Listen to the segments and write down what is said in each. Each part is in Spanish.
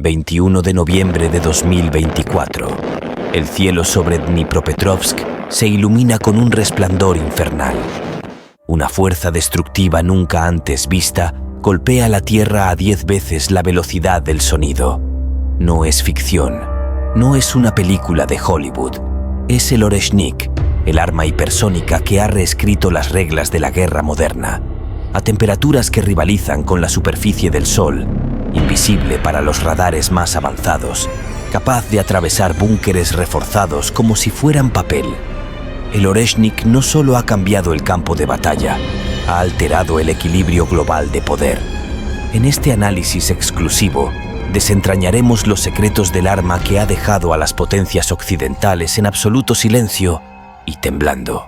21 de noviembre de 2024. El cielo sobre Dnipropetrovsk se ilumina con un resplandor infernal. Una fuerza destructiva nunca antes vista golpea la tierra a 10 veces la velocidad del sonido. No es ficción, no es una película de Hollywood. Es el Oreshnik, el arma hipersónica que ha reescrito las reglas de la guerra moderna, a temperaturas que rivalizan con la superficie del Sol, invisible para los radares más avanzados, capaz de atravesar búnkeres reforzados como si fueran papel. El Oreshnik no solo ha cambiado el campo de batalla, ha alterado el equilibrio global de poder. En este análisis exclusivo, desentrañaremos los secretos del arma que ha dejado a las potencias occidentales en absoluto silencio y temblando.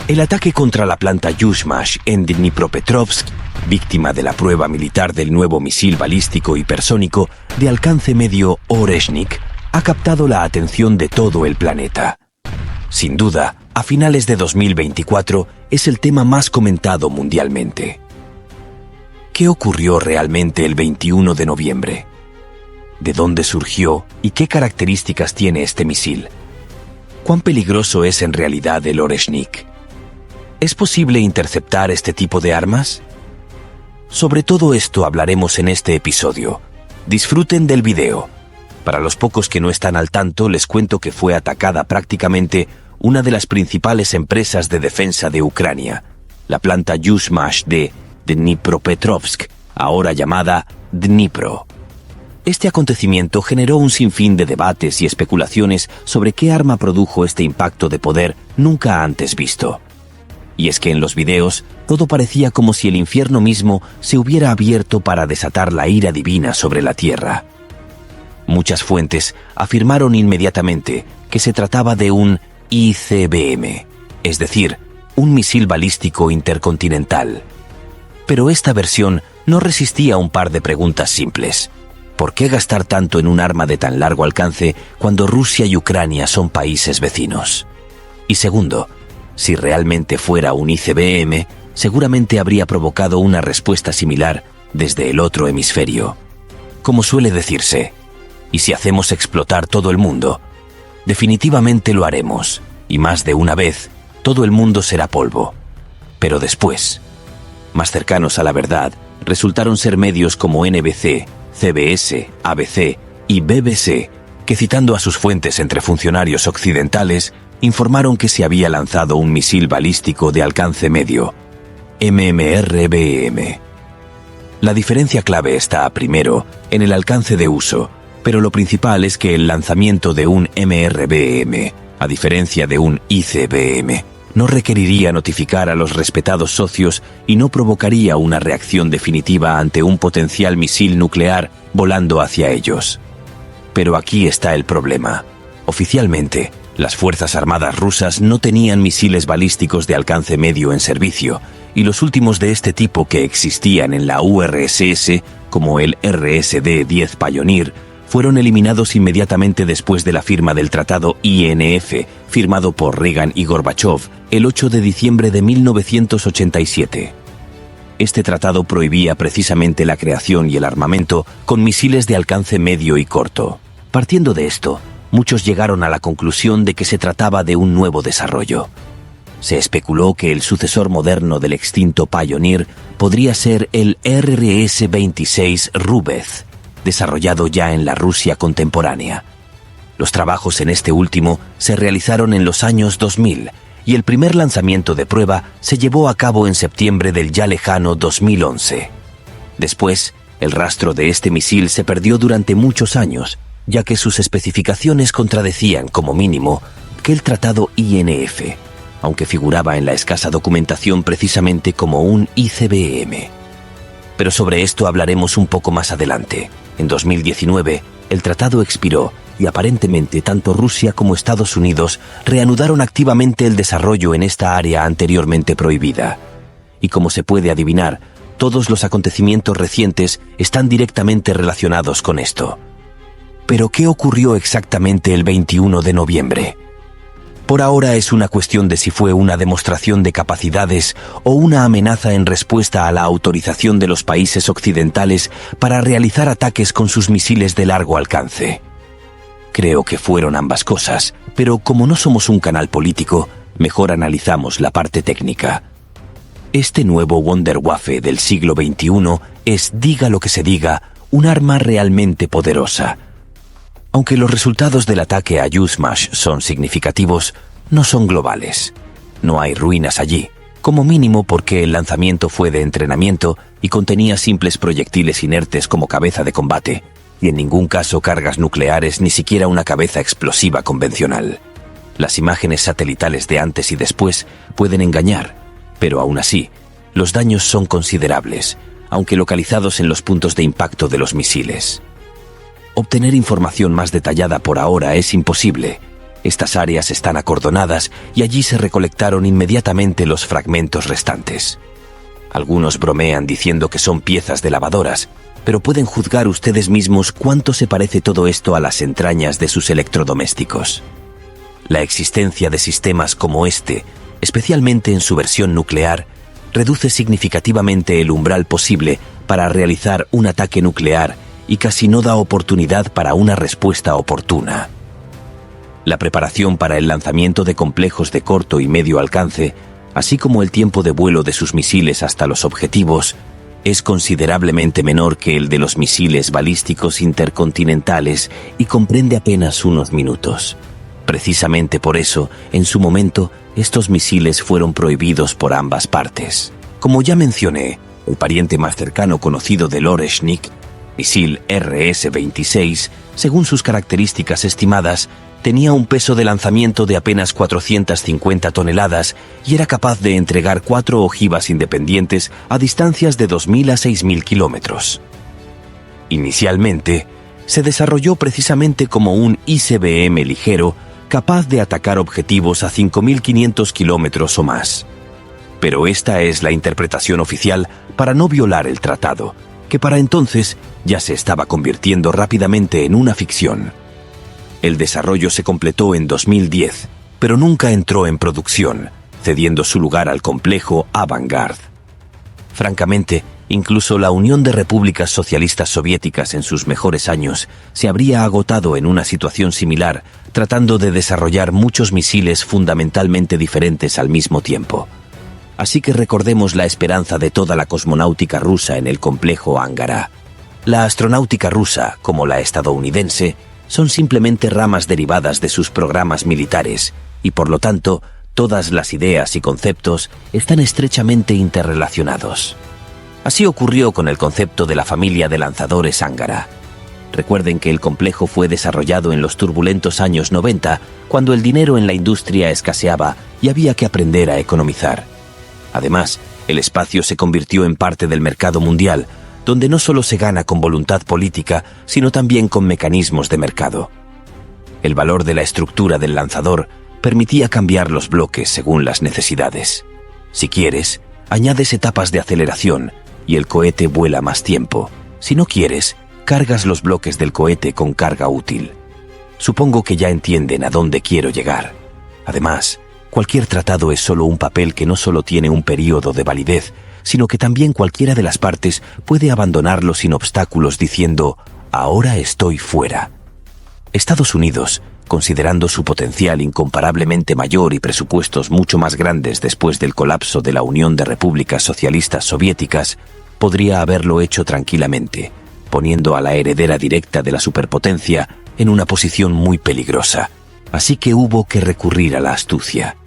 El ataque contra la planta Yuzhmash en Dnipropetrovsk, víctima de la prueba militar del nuevo misil balístico hipersónico de alcance medio Oreshnik, ha captado la atención de todo el planeta. Sin duda, a finales de 2024 es el tema más comentado mundialmente. ¿Qué ocurrió realmente el 21 de noviembre? ¿De dónde surgió y qué características tiene este misil? ¿Cuán peligroso es en realidad el Oreshnik? ¿Es posible interceptar este tipo de armas? Sobre todo esto hablaremos en este episodio. Disfruten del video. Para los pocos que no están al tanto, les cuento que fue atacada prácticamente una de las principales empresas de defensa de Ucrania, la planta Yuzhmash de Dnipropetrovsk, ahora llamada Dnipro. Este acontecimiento generó un sinfín de debates y especulaciones sobre qué arma produjo este impacto de poder nunca antes visto. Y es que en los videos todo parecía como si el infierno mismo se hubiera abierto para desatar la ira divina sobre la tierra. Muchas fuentes afirmaron inmediatamente que se trataba de un ICBM, es decir, un misil balístico intercontinental. Pero esta versión no resistía un par de preguntas simples. ¿Por qué gastar tanto en un arma de tan largo alcance cuando Rusia y Ucrania son países vecinos? Y segundo, si realmente fuera un ICBM, seguramente habría provocado una respuesta similar desde el otro hemisferio. Como suele decirse, ¿y si hacemos explotar todo el mundo? Definitivamente lo haremos, y más de una vez, todo el mundo será polvo. Pero después, más cercanos a la verdad, resultaron ser medios como NBC, CBS, ABC y BBC, que citando a sus fuentes entre funcionarios occidentales, informaron que se había lanzado un misil balístico de alcance medio, MMRBM. La diferencia clave está, primero, en el alcance de uso, pero lo principal es que el lanzamiento de un MRBM, a diferencia de un ICBM, no requeriría notificar a los respetados socios y no provocaría una reacción definitiva ante un potencial misil nuclear volando hacia ellos. Pero aquí está el problema. Oficialmente, las Fuerzas Armadas rusas no tenían misiles balísticos de alcance medio en servicio, y los últimos de este tipo que existían en la URSS, como el RSD-10 Pioneer, fueron eliminados inmediatamente después de la firma del Tratado INF, firmado por Reagan y Gorbachev el 8 de diciembre de 1987. Este tratado prohibía precisamente la creación y el armamento con misiles de alcance medio y corto. Partiendo de esto, muchos llegaron a la conclusión de que se trataba de un nuevo desarrollo. Se especuló que el sucesor moderno del extinto Pioneer podría ser el RS-26 Rubez, desarrollado ya en la Rusia contemporánea. Los trabajos en este último se realizaron en los años 2000 y el primer lanzamiento de prueba se llevó a cabo en septiembre del ya lejano 2011. Después, el rastro de este misil se perdió durante muchos años, ya que sus especificaciones contradecían, como mínimo, que el tratado INF, aunque figuraba en la escasa documentación precisamente como un ICBM. Pero sobre esto hablaremos un poco más adelante. En 2019, el tratado expiró y aparentemente tanto Rusia como Estados Unidos reanudaron activamente el desarrollo en esta área anteriormente prohibida. Y como se puede adivinar, todos los acontecimientos recientes están directamente relacionados con esto. ¿Pero qué ocurrió exactamente el 21 de noviembre? Por ahora es una cuestión de si fue una demostración de capacidades o una amenaza en respuesta a la autorización de los países occidentales para realizar ataques con sus misiles de largo alcance. Creo que fueron ambas cosas, pero como no somos un canal político, mejor analizamos la parte técnica. Este nuevo Wunderwaffe del siglo XXI es, diga lo que se diga, un arma realmente poderosa. Aunque los resultados del ataque a Yuzhmash son significativos, no son globales. No hay ruinas allí, como mínimo porque el lanzamiento fue de entrenamiento y contenía simples proyectiles inertes como cabeza de combate, y en ningún caso cargas nucleares ni siquiera una cabeza explosiva convencional. Las imágenes satelitales de antes y después pueden engañar, pero aún así, los daños son considerables, aunque localizados en los puntos de impacto de los misiles. Obtener información más detallada por ahora es imposible. Estas áreas están acordonadas y allí se recolectaron inmediatamente los fragmentos restantes. Algunos bromean diciendo que son piezas de lavadoras, pero pueden juzgar ustedes mismos cuánto se parece todo esto a las entrañas de sus electrodomésticos. La existencia de sistemas como este, especialmente en su versión nuclear, reduce significativamente el umbral posible para realizar un ataque nuclear y casi no da oportunidad para una respuesta oportuna. La preparación para el lanzamiento de complejos de corto y medio alcance, así como el tiempo de vuelo de sus misiles hasta los objetivos, es considerablemente menor que el de los misiles balísticos intercontinentales y comprende apenas unos minutos. Precisamente por eso, en su momento, estos misiles fueron prohibidos por ambas partes. Como ya mencioné, el pariente más cercano conocido del Oreshnik, misil RS-26, según sus características estimadas, tenía un peso de lanzamiento de apenas 450 toneladas y era capaz de entregar 4 ojivas independientes a distancias de 2.000 a 6.000 kilómetros. Inicialmente, se desarrolló precisamente como un ICBM ligero capaz de atacar objetivos a 5.500 kilómetros o más. Pero esta es la interpretación oficial para no violar el tratado, que para entonces ya se estaba convirtiendo rápidamente en una ficción. El desarrollo se completó en 2010, pero nunca entró en producción, cediendo su lugar al complejo Avangard. Francamente, incluso la Unión de Repúblicas Socialistas Soviéticas en sus mejores años se habría agotado en una situación similar, tratando de desarrollar muchos misiles fundamentalmente diferentes al mismo tiempo. Así que recordemos la esperanza de toda la cosmonáutica rusa en el complejo Angara. La astronáutica rusa, como la estadounidense, son simplemente ramas derivadas de sus programas militares y, por lo tanto, todas las ideas y conceptos están estrechamente interrelacionados. Así ocurrió con el concepto de la familia de lanzadores Angara. Recuerden que el complejo fue desarrollado en los turbulentos años 90, cuando el dinero en la industria escaseaba y había que aprender a economizar. Además, el espacio se convirtió en parte del mercado mundial, donde no solo se gana con voluntad política, sino también con mecanismos de mercado. El valor de la estructura del lanzador permitía cambiar los bloques según las necesidades. Si quieres, añades etapas de aceleración y el cohete vuela más tiempo. Si no quieres, cargas los bloques del cohete con carga útil. Supongo que ya entienden a dónde quiero llegar. Además, cualquier tratado es solo un papel que no solo tiene un período de validez, sino que también cualquiera de las partes puede abandonarlo sin obstáculos diciendo «ahora estoy fuera». Estados Unidos, considerando su potencial incomparablemente mayor y presupuestos mucho más grandes después del colapso de la Unión de Repúblicas Socialistas Soviéticas, podría haberlo hecho tranquilamente, poniendo a la heredera directa de la superpotencia en una posición muy peligrosa. Así que hubo que recurrir a la astucia.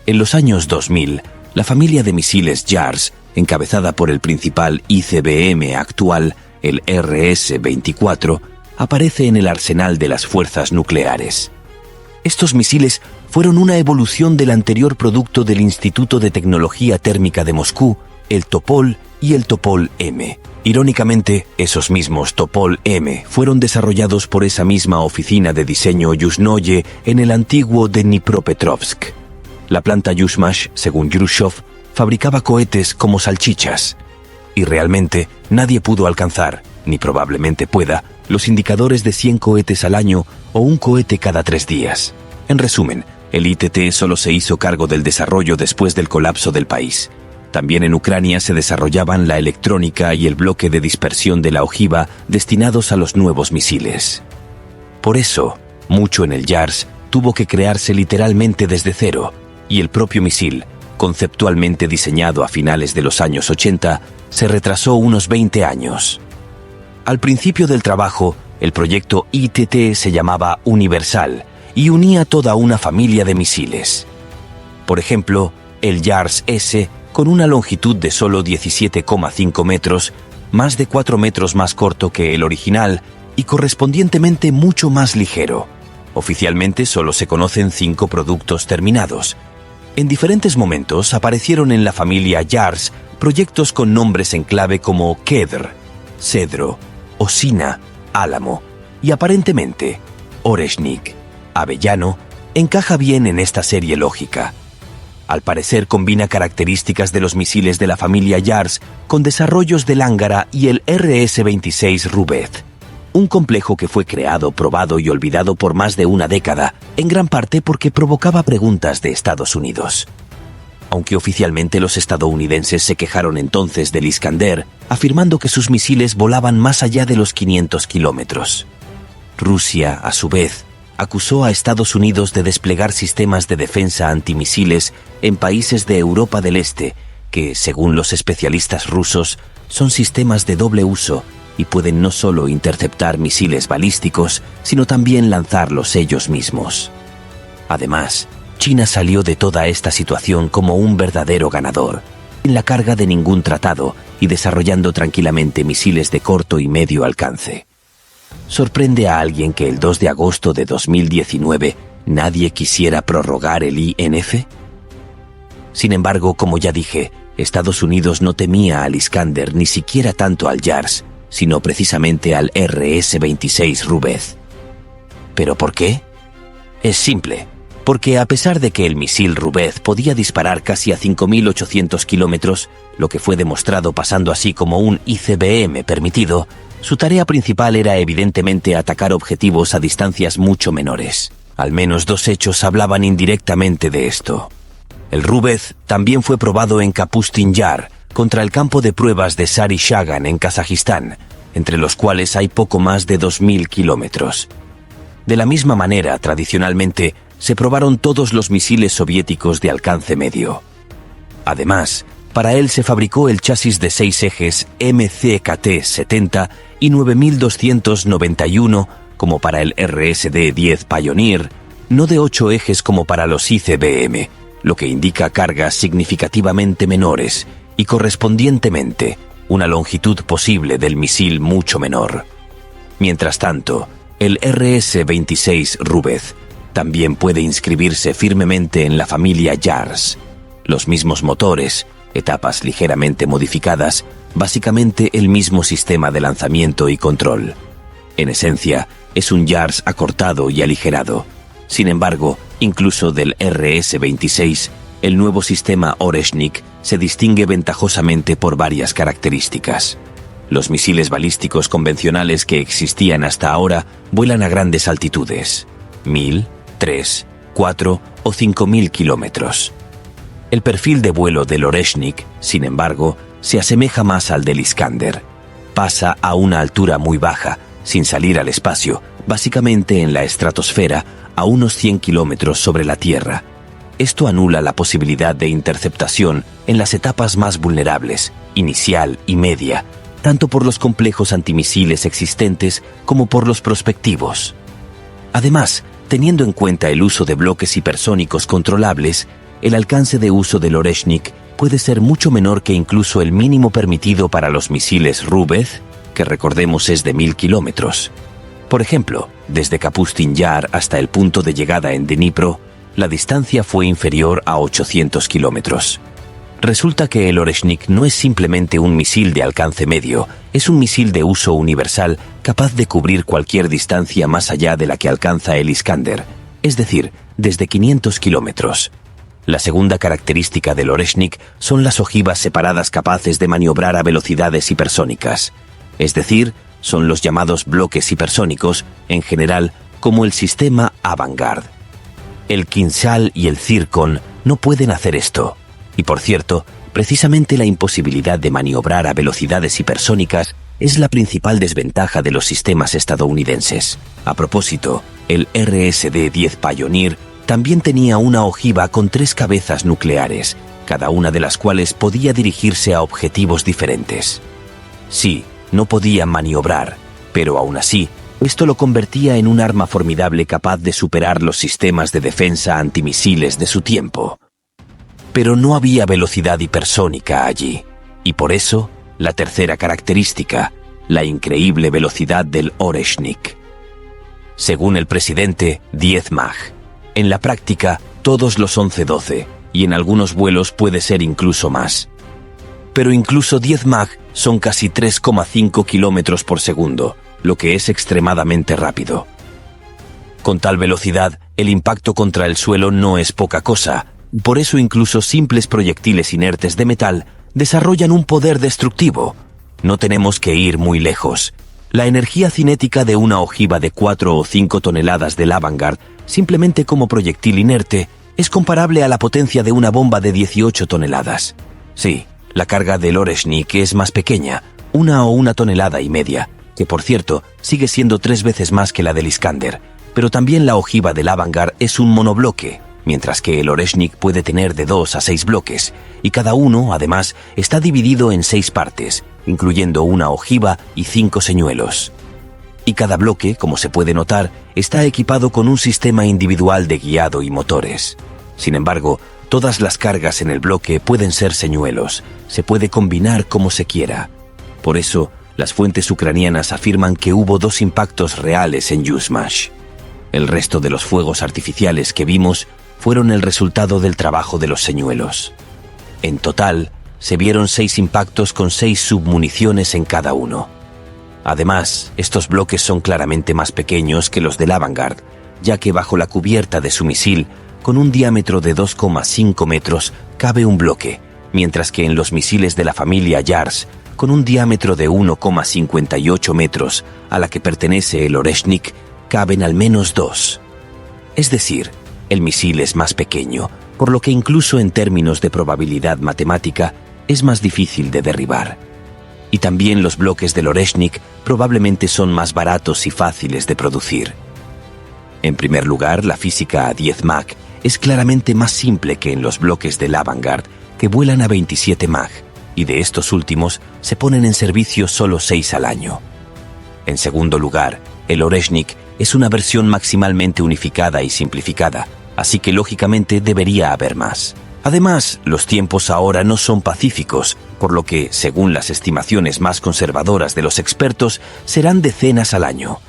En los años 2000, la familia de misiles JARS, encabezada por el principal ICBM actual, el RS-24, aparece en el arsenal de las fuerzas nucleares. Estos misiles fueron una evolución del anterior producto del Instituto de Tecnología Térmica de Moscú, el Topol y el Topol-M. Irónicamente, esos mismos Topol-M fueron desarrollados por esa misma oficina de diseño Yuzhnoye en el antiguo Dnipropetrovsk. La planta Yuzhmash, según Khrushchev, fabricaba cohetes como salchichas. Y realmente nadie pudo alcanzar, ni probablemente pueda, los indicadores de 100 cohetes al año o un cohete cada 3 días. En resumen, El ITT solo se hizo cargo del desarrollo después del colapso del país. También en Ucrania se desarrollaban la electrónica y el bloque de dispersión de la ojiva destinados a los nuevos misiles. Por eso, mucho en el YARS tuvo que crearse literalmente desde cero, y el propio misil, conceptualmente diseñado a finales de los años 80, se retrasó unos 20 años. Al principio del trabajo, el proyecto ITT se llamaba Universal y unía toda una familia de misiles. Por ejemplo, el YARS-S, con una longitud de solo 17,5 metros, más de 4 metros más corto que el original y correspondientemente mucho más ligero. Oficialmente solo se conocen 5 productos terminados. En diferentes momentos aparecieron en la familia YARS proyectos con nombres en clave como Kedr, Cedro, Osina, Álamo y aparentemente Oreshnik, Avellano, encaja bien en esta serie lógica. Al parecer combina características de los misiles de la familia YARS con desarrollos del Ángara y el RS-26 Rubez, un complejo que fue creado, probado y olvidado por más de una década, en gran parte porque provocaba preguntas de Estados Unidos. Aunque oficialmente los estadounidenses se quejaron entonces del Iskander, afirmando que sus misiles volaban más allá de los 500 kilómetros. Rusia, a su vez, acusó a Estados Unidos de desplegar sistemas de defensa antimisiles en países de Europa del Este, que, según los especialistas rusos, son sistemas de doble uso y pueden no solo interceptar misiles balísticos, sino también lanzarlos ellos mismos. Además, China salió de toda esta situación como un verdadero ganador, sin la carga de ningún tratado y desarrollando tranquilamente misiles de corto y medio alcance. ¿Sorprende a alguien que el 2 de agosto de 2019 nadie quisiera prorrogar el INF? Sin embargo, como ya dije, Estados Unidos no temía al Iskander ni siquiera tanto al YARS, sino precisamente al RS-26 Rubez. ¿Pero por qué? Es simple, porque a pesar de que el misil Rubez podía disparar casi a 5.800 kilómetros, lo que fue demostrado pasando así como un ICBM permitido, su tarea principal era evidentemente atacar objetivos a distancias mucho menores. Al menos 2 hechos hablaban indirectamente de esto. El Rubez también fue probado en Kapustin Yar, contra el campo de pruebas de Sari Shagan en Kazajistán, entre los cuales hay poco más de 2.000 kilómetros. De la misma manera, tradicionalmente, se probaron todos los misiles soviéticos de alcance medio. Además, para él se fabricó el chasis de 6 ejes MCKT-70 y 9291 como para el RSD-10 Pioneer, no de 8 ejes como para los ICBM, lo que indica cargas significativamente menores y correspondientemente una longitud posible del misil mucho menor. Mientras tanto, el RS-26 Rubez también puede inscribirse firmemente en la familia YARS. Los mismos motores, etapas ligeramente modificadas, básicamente el mismo sistema de lanzamiento y control. En esencia, es un YARS acortado y aligerado. Sin embargo, incluso del RS-26, el nuevo sistema Oreshnik se distingue ventajosamente por varias características. Los misiles balísticos convencionales que existían hasta ahora vuelan a grandes altitudes, 1.000, 3, 4 o 5.000 kilómetros. El perfil de vuelo del Oreshnik, sin embargo, se asemeja más al del Iskander. Pasa a una altura muy baja, sin salir al espacio, básicamente en la estratosfera, a unos 100 kilómetros sobre la Tierra. Esto anula la posibilidad de interceptación en las etapas más vulnerables, inicial y media, tanto por los complejos antimisiles existentes como por los prospectivos. Además, teniendo en cuenta el uso de bloques hipersónicos controlables, el alcance de uso del Oreshnik puede ser mucho menor que incluso el mínimo permitido para los misiles Rubez, que recordemos es de 1.000 kilómetros. Por ejemplo, desde Kapustin Yar hasta el punto de llegada en Dnipro, la distancia fue inferior a 800 kilómetros. Resulta que el Oreshnik no es simplemente un misil de alcance medio, es un misil de uso universal capaz de cubrir cualquier distancia más allá de la que alcanza el Iskander, es decir, desde 500 kilómetros. La segunda característica del Oreshnik son las ojivas separadas capaces de maniobrar a velocidades hipersónicas, es decir, son los llamados bloques hipersónicos, en general, como el sistema Avangard. El Kinzhal y el Zircon no pueden hacer esto. Y por cierto, precisamente la imposibilidad de maniobrar a velocidades hipersónicas es la principal desventaja de los sistemas estadounidenses. A propósito, el RSD-10 Pioneer también tenía una ojiva con 3 cabezas nucleares, cada una de las cuales podía dirigirse a objetivos diferentes. Sí, no podían maniobrar, pero aún así, esto lo convertía en un arma formidable capaz de superar los sistemas de defensa antimisiles de su tiempo. Pero no había velocidad hipersónica allí, y por eso, la tercera característica, la increíble velocidad del Oreshnik. Según el presidente, 10 Mach. En la práctica, todos los 11-12, y en algunos vuelos puede ser incluso más. Pero incluso 10 Mach son casi 3,5 kilómetros por segundo, lo que es extremadamente rápido. Con tal velocidad, el impacto contra el suelo no es poca cosa, por eso incluso simples proyectiles inertes de metal desarrollan un poder destructivo. No tenemos que ir muy lejos. La energía cinética de una ojiva de 4 o 5 toneladas del Avangard, simplemente como proyectil inerte, es comparable a la potencia de una bomba de 18 toneladas. Sí, la carga del Oreshnik es más pequeña, 1 tonelada y media, que por cierto sigue siendo 3 veces más que la del Iskander, pero también la ojiva del Avangard es un monobloque, mientras que el Oreshnik puede tener de 2 a 6 bloques, y cada uno, además, está dividido en 6 partes, incluyendo una ojiva y 5 señuelos. Y cada bloque, como se puede notar, está equipado con un sistema individual de guiado y motores. Sin embargo, todas las cargas en el bloque pueden ser señuelos, se puede combinar como se quiera. Por eso, las fuentes ucranianas afirman que hubo 2 impactos reales en Yuzhmash. El resto de los fuegos artificiales que vimos fueron el resultado del trabajo de los señuelos. En total, se vieron 6 impactos con 6 submuniciones en cada uno. Además, estos bloques son claramente más pequeños que los del Avangard, ya que bajo la cubierta de su misil, con un diámetro de 2,5 metros, cabe un bloque, mientras que en los misiles de la familia Yars, con un diámetro de 1,58 metros, a la que pertenece el Oreshnik, caben al menos 2. Es decir, el misil es más pequeño, por lo que incluso en términos de probabilidad matemática, es más difícil de derribar. Y también los bloques del Oreshnik probablemente son más baratos y fáciles de producir. En primer lugar, la física a 10 Mach es claramente más simple que en los bloques del Avangard, que vuelan a 27 Mach, y de estos últimos se ponen en servicio solo 6 al año. En segundo lugar, el Oreshnik es una versión maximalmente unificada y simplificada, así que lógicamente debería haber más. Además, los tiempos ahora no son pacíficos, por lo que, según las estimaciones más conservadoras de los expertos, serán decenas al año.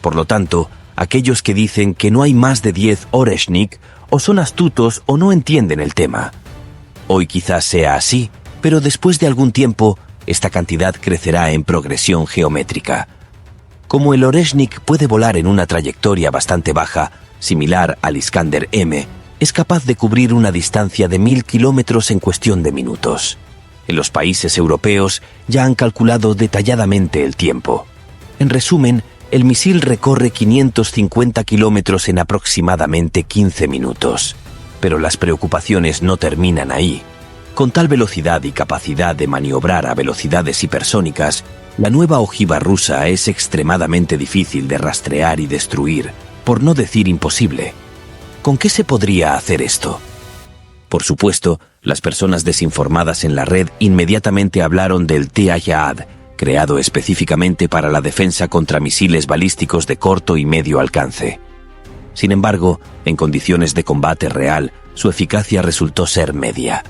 Por lo tanto, aquellos que dicen que no hay más de 10 Oreshnik o son astutos o no entienden el tema. Hoy quizás sea así, pero después de algún tiempo, esta cantidad crecerá en progresión geométrica. Como el Oreshnik puede volar en una trayectoria bastante baja, similar al Iskander M, es capaz de cubrir una distancia de 1000 kilómetros en cuestión de minutos. En los países europeos ya han calculado detalladamente el tiempo. En resumen, el misil recorre 550 kilómetros en aproximadamente 15 minutos. Pero las preocupaciones no terminan ahí. Con tal velocidad y capacidad de maniobrar a velocidades hipersónicas, la nueva ojiva rusa es extremadamente difícil de rastrear y destruir, por no decir imposible. ¿Con qué se podría hacer esto? Por supuesto, las personas desinformadas en la red inmediatamente hablaron del Tea-Yaad, creado específicamente para la defensa contra misiles balísticos de corto y medio alcance. Sin embargo, en condiciones de combate real, su eficacia resultó ser media.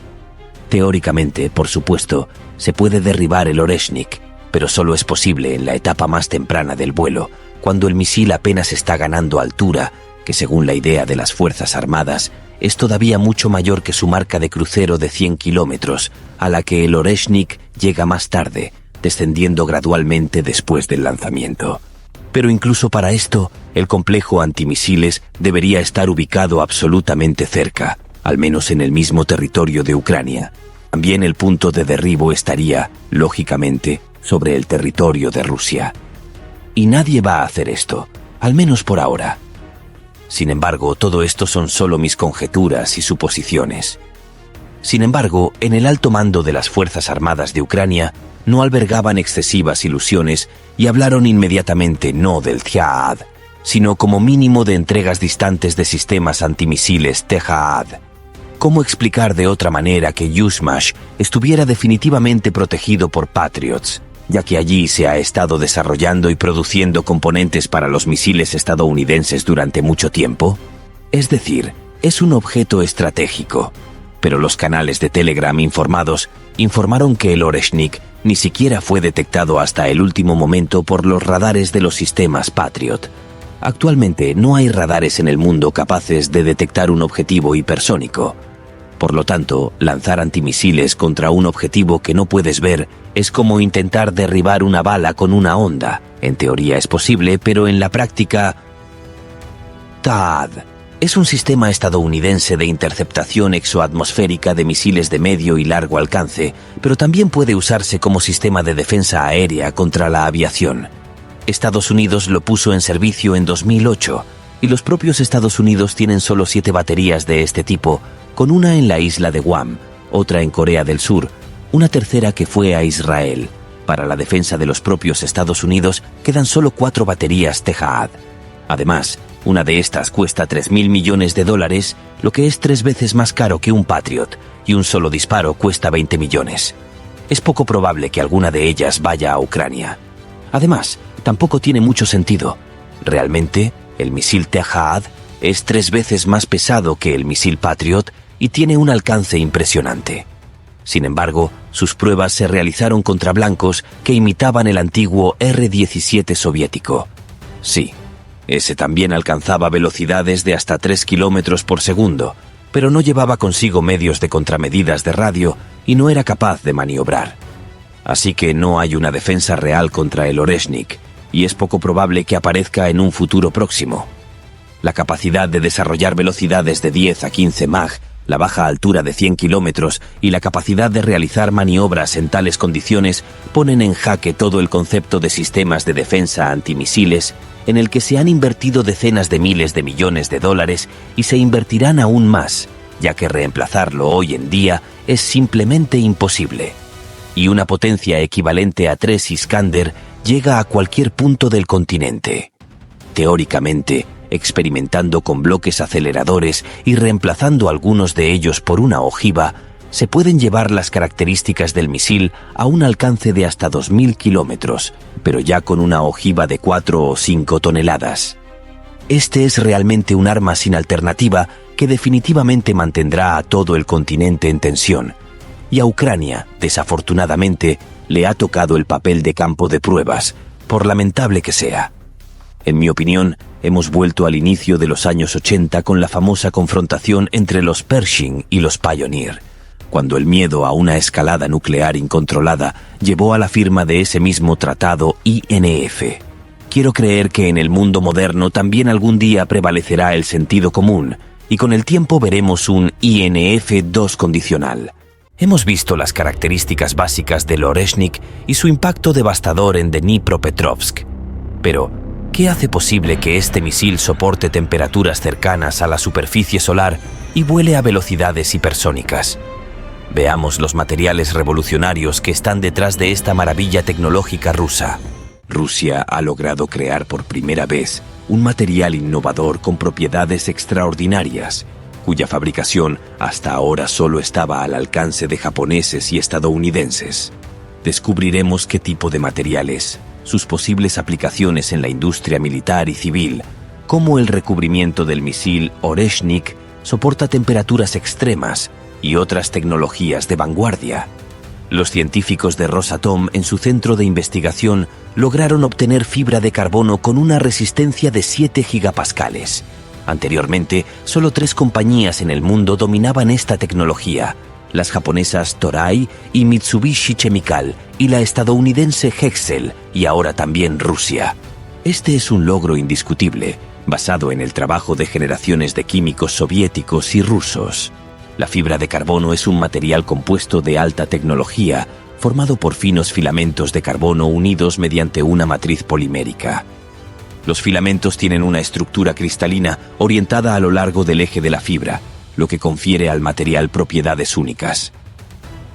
Teóricamente, por supuesto, se puede derribar el Oreshnik, pero solo es posible en la etapa más temprana del vuelo, cuando el misil apenas está ganando altura, que según la idea de las Fuerzas Armadas, es todavía mucho mayor que su marca de crucero de 100 kilómetros, a la que el Oreshnik llega más tarde, descendiendo gradualmente después del lanzamiento. Pero incluso para esto, el complejo antimisiles debería estar ubicado absolutamente cerca, al menos en el mismo territorio de Ucrania. También el punto de derribo estaría, lógicamente, sobre el territorio de Rusia. Y nadie va a hacer esto, al menos por ahora. Sin embargo, todo esto son solo mis conjeturas y suposiciones. Sin embargo, en el alto mando de las Fuerzas Armadas de Ucrania no albergaban excesivas ilusiones y hablaron inmediatamente no del THAAD, sino como mínimo de entregas distantes de sistemas antimisiles THAAD. ¿Cómo explicar de otra manera que Yuzhmash estuviera definitivamente protegido por Patriots, ya que allí se ha estado desarrollando y produciendo componentes para los misiles estadounidenses durante mucho tiempo? Es decir, es un objeto estratégico. Pero los canales de Telegram informaron que el Oreshnik ni siquiera fue detectado hasta el último momento por los radares de los sistemas Patriot. Actualmente no hay radares en el mundo capaces de detectar un objetivo hipersónico. Por lo tanto, lanzar antimisiles contra un objetivo que no puedes ver es como intentar derribar una bala con una onda. En teoría es posible, pero en la práctica... THAAD es un sistema estadounidense de interceptación exoatmosférica de misiles de medio y largo alcance, pero también puede usarse como sistema de defensa aérea contra la aviación. Estados Unidos lo puso en servicio en 2008, y los propios Estados Unidos tienen solo 7 baterías de este tipo, con una en la isla de Guam, otra en Corea del Sur, una tercera que fue a Israel. Para la defensa de los propios Estados Unidos quedan solo 4 baterías THAAD. Además, una de estas cuesta $3.000 millones, lo que es 3 veces más caro que un Patriot, y un solo disparo cuesta 20 millones. Es poco probable que alguna de ellas vaya a Ucrania. Además, tampoco tiene mucho sentido. Realmente, el misil THAAD es 3 veces más pesado que el misil Patriot y tiene un alcance impresionante. Sin embargo, sus pruebas se realizaron contra blancos que imitaban el antiguo R-17 soviético. Sí, ese también alcanzaba velocidades de hasta 3 kilómetros por segundo, pero no llevaba consigo medios de contramedidas de radio y no era capaz de maniobrar. Así que no hay una defensa real contra el Oreshnik, y es poco probable que aparezca en un futuro próximo. La capacidad de desarrollar velocidades de 10 a 15 Mach, la baja altura de 100 kilómetros y la capacidad de realizar maniobras en tales condiciones ponen en jaque todo el concepto de sistemas de defensa antimisiles en el que se han invertido decenas de miles de millones de dólares y se invertirán aún más, ya que reemplazarlo hoy en día es simplemente imposible. Y una potencia equivalente a 3 Iskander llega a cualquier punto del continente. Teóricamente, experimentando con bloques aceleradores y reemplazando algunos de ellos por una ojiva, se pueden llevar las características del misil a un alcance de hasta 2.000 kilómetros, pero ya con una ojiva de 4 o 5 toneladas. Este es realmente un arma sin alternativa que definitivamente mantendrá a todo el continente en tensión, y a Ucrania, desafortunadamente, le ha tocado el papel de campo de pruebas, por lamentable que sea. En mi opinión, hemos vuelto al inicio de los años 80 con la famosa confrontación entre los Pershing y los Pioneer, cuando el miedo a una escalada nuclear incontrolada llevó a la firma de ese mismo tratado INF. Quiero creer que en el mundo moderno también algún día prevalecerá el sentido común, y con el tiempo veremos un INF 2 condicional. Hemos visto las características básicas del Oreshnik y su impacto devastador en Dnipropetrovsk. Pero, ¿qué hace posible que este misil soporte temperaturas cercanas a la superficie solar y vuele a velocidades hipersónicas? Veamos los materiales revolucionarios que están detrás de esta maravilla tecnológica rusa. Rusia ha logrado crear por primera vez un material innovador con propiedades extraordinarias, cuya fabricación hasta ahora solo estaba al alcance de japoneses y estadounidenses. Descubriremos qué tipo de material es, sus posibles aplicaciones en la industria militar y civil, cómo el recubrimiento del misil Oreshnik soporta temperaturas extremas y otras tecnologías de vanguardia. Los científicos de Rosatom en su centro de investigación lograron obtener fibra de carbono con una resistencia de 7 gigapascales. Anteriormente, solo 3 compañías en el mundo dominaban esta tecnología: las japonesas Toray y Mitsubishi Chemical, y la estadounidense Hexcel, y ahora también Rusia. Este es un logro indiscutible, basado en el trabajo de generaciones de químicos soviéticos y rusos. La fibra de carbono es un material compuesto de alta tecnología, formado por finos filamentos de carbono unidos mediante una matriz polimérica. Los filamentos tienen una estructura cristalina orientada a lo largo del eje de la fibra, lo que confiere al material propiedades únicas.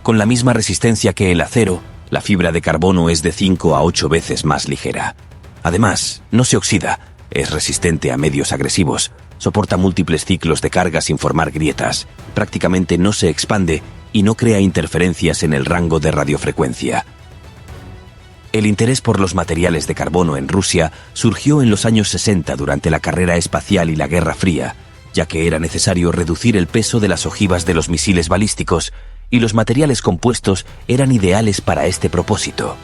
Con la misma resistencia que el acero, la fibra de carbono es de 5 a 8 veces más ligera. Además, no se oxida, es resistente a medios agresivos, soporta múltiples ciclos de carga sin formar grietas, prácticamente no se expande y no crea interferencias en el rango de radiofrecuencia. El interés por los materiales de carbono en Rusia surgió en los años 60 durante la carrera espacial y la Guerra Fría, ya que era necesario reducir el peso de las ojivas de los misiles balísticos y los materiales compuestos eran ideales para este propósito.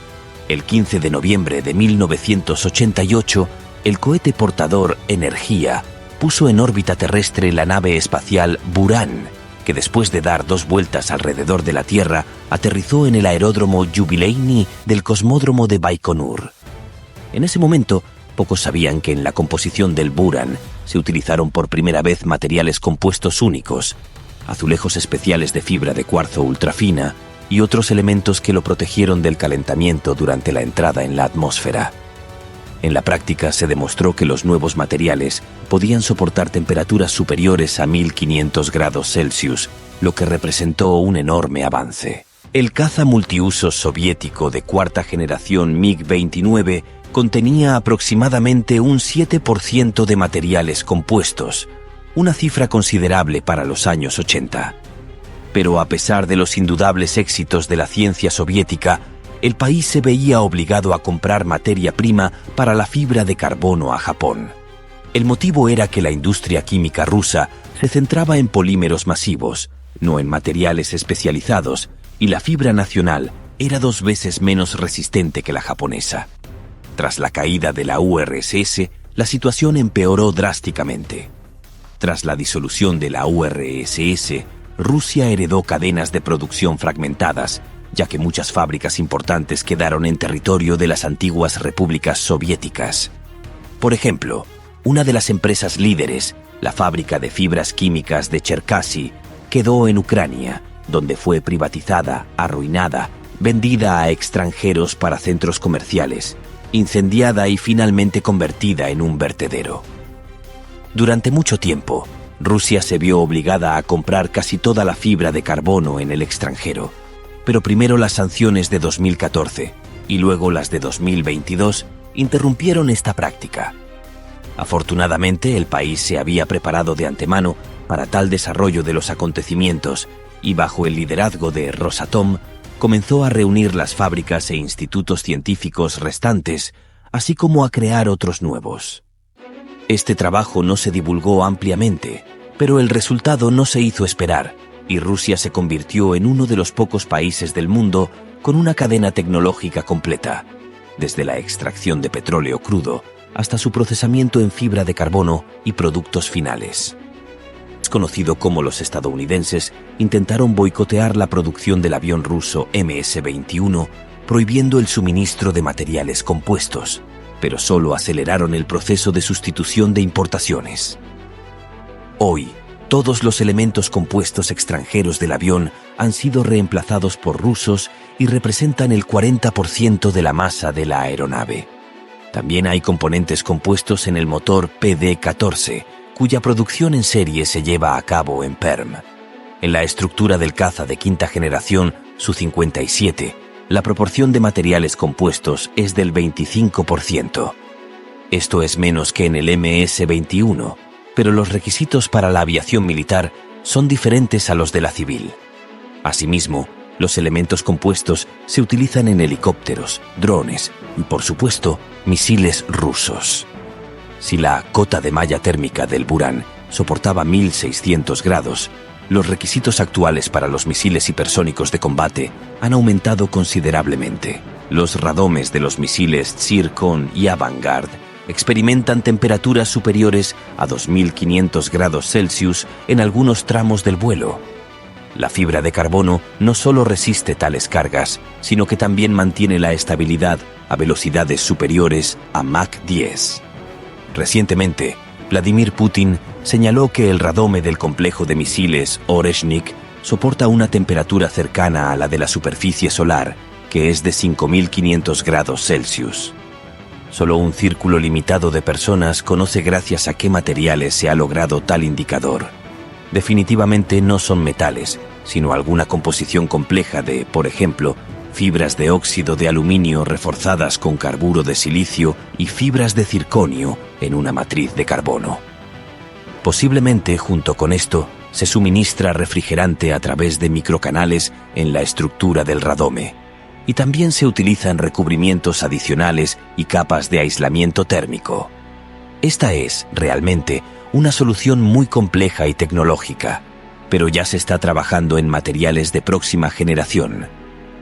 El 15 de noviembre de 1988, el cohete portador Energía puso en órbita terrestre la nave espacial Buran, que después de dar 2 vueltas alrededor de la Tierra, aterrizó en el aeródromo Yubileini del cosmódromo de Baikonur. En ese momento, pocos sabían que en la composición del Buran se utilizaron por primera vez materiales compuestos únicos, azulejos especiales de fibra de cuarzo ultrafina y otros elementos que lo protegieron del calentamiento durante la entrada en la atmósfera. En la práctica se demostró que los nuevos materiales podían soportar temperaturas superiores a 1500 grados Celsius, lo que representó un enorme avance. El caza multiusos soviético de cuarta generación MiG-29 contenía aproximadamente un 7% de materiales compuestos, una cifra considerable para los años 80. Pero a pesar de los indudables éxitos de la ciencia soviética, el país se veía obligado a comprar materia prima para la fibra de carbono a Japón. El motivo era que la industria química rusa se centraba en polímeros masivos, no en materiales especializados, y la fibra nacional era 2 veces menos resistente que la japonesa. Tras la caída de la URSS, la situación empeoró drásticamente. Tras la disolución de la URSS, Rusia heredó cadenas de producción fragmentadas, ya que muchas fábricas importantes quedaron en territorio de las antiguas repúblicas soviéticas. Por ejemplo, una de las empresas líderes, la fábrica de fibras químicas de Cherkasy, quedó en Ucrania, donde fue privatizada, arruinada, vendida a extranjeros para centros comerciales, incendiada y finalmente convertida en un vertedero. Durante mucho tiempo, Rusia se vio obligada a comprar casi toda la fibra de carbono en el extranjero, pero primero las sanciones de 2014 y luego las de 2022 interrumpieron esta práctica. Afortunadamente, el país se había preparado de antemano para tal desarrollo de los acontecimientos y bajo el liderazgo de Rosatom comenzó a reunir las fábricas e institutos científicos restantes, así como a crear otros nuevos. Este trabajo no se divulgó ampliamente, pero el resultado no se hizo esperar, y Rusia se convirtió en uno de los pocos países del mundo con una cadena tecnológica completa, desde la extracción de petróleo crudo hasta su procesamiento en fibra de carbono y productos finales. Es conocido cómo los estadounidenses intentaron boicotear la producción del avión ruso MS-21, prohibiendo el suministro de materiales compuestos, pero solo aceleraron el proceso de sustitución de importaciones. Hoy, todos los elementos compuestos extranjeros del avión han sido reemplazados por rusos y representan el 40% de la masa de la aeronave. También hay componentes compuestos en el motor PD-14, cuya producción en serie se lleva a cabo en Perm. En la estructura del caza de quinta generación Su-57, la proporción de materiales compuestos es del 25%. Esto es menos que en el MS-21, pero los requisitos para la aviación militar son diferentes a los de la civil. Asimismo, los elementos compuestos se utilizan en helicópteros, drones y, por supuesto, misiles rusos. Si la cota de malla térmica del Buran soportaba 1600 grados, los requisitos actuales para los misiles hipersónicos de combate han aumentado considerablemente. Los radomes de los misiles Zircon y Avangard experimentan temperaturas superiores a 2500 grados Celsius en algunos tramos del vuelo. La fibra de carbono no solo resiste tales cargas, sino que también mantiene la estabilidad a velocidades superiores a Mach 10. Recientemente, Vladimir Putin señaló que el radome del complejo de misiles Oreshnik soporta una temperatura cercana a la de la superficie solar, que es de 5500 grados Celsius. Solo un círculo limitado de personas conoce gracias a qué materiales se ha logrado tal indicador. Definitivamente no son metales, sino alguna composición compleja de, por ejemplo, fibras de óxido de aluminio reforzadas con carburo de silicio y fibras de circonio en una matriz de carbono. Posiblemente, junto con esto, se suministra refrigerante a través de microcanales en la estructura del radome, y también se utilizan recubrimientos adicionales y capas de aislamiento térmico. Esta es, realmente, una solución muy compleja y tecnológica, pero ya se está trabajando en materiales de próxima generación.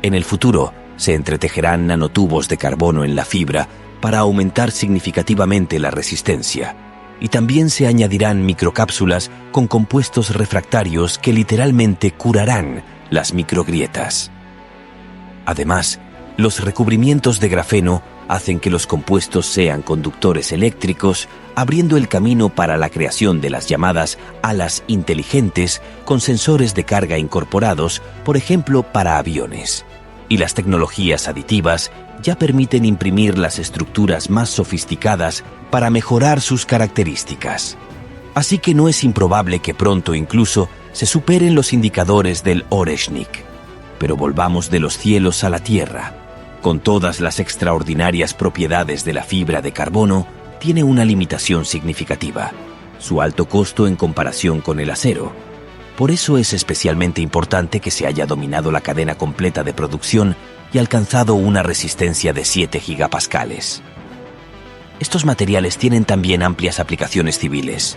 En el futuro, se entretejerán nanotubos de carbono en la fibra para aumentar significativamente la resistencia, y también se añadirán microcápsulas con compuestos refractarios que literalmente curarán las microgrietas. Además, los recubrimientos de grafeno hacen que los compuestos sean conductores eléctricos, abriendo el camino para la creación de las llamadas alas inteligentes con sensores de carga incorporados, por ejemplo, para aviones. Y las tecnologías aditivas ya permiten imprimir las estructuras más sofisticadas para mejorar sus características. Así que no es improbable que pronto incluso se superen los indicadores del Oreshnik. Pero volvamos de los cielos a la tierra. Con todas las extraordinarias propiedades de la fibra de carbono, tiene una limitación significativa: su alto costo en comparación con el acero. Por eso es especialmente importante que se haya dominado la cadena completa de producción y alcanzado una resistencia de 7 gigapascales. Estos materiales tienen también amplias aplicaciones civiles,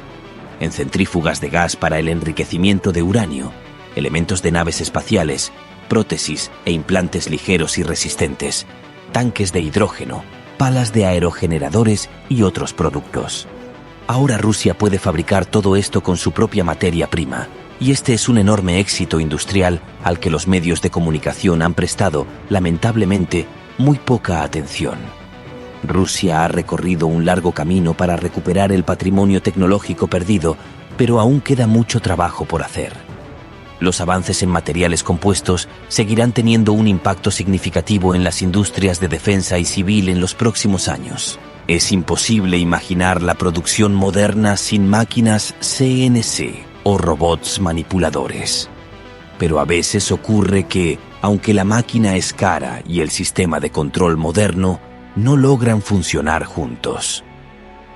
en centrífugas de gas para el enriquecimiento de uranio, elementos de naves espaciales, prótesis e implantes ligeros y resistentes, tanques de hidrógeno, palas de aerogeneradores y otros productos. Ahora Rusia puede fabricar todo esto con su propia materia prima, y este es un enorme éxito industrial al que los medios de comunicación han prestado, lamentablemente, muy poca atención. Rusia ha recorrido un largo camino para recuperar el patrimonio tecnológico perdido, pero aún queda mucho trabajo por hacer. Los avances en materiales compuestos seguirán teniendo un impacto significativo en las industrias de defensa y civil en los próximos años. Es imposible imaginar la producción moderna sin máquinas CNC o robots manipuladores. Pero a veces ocurre que, aunque la máquina es cara y el sistema de control moderno, no logran funcionar juntos.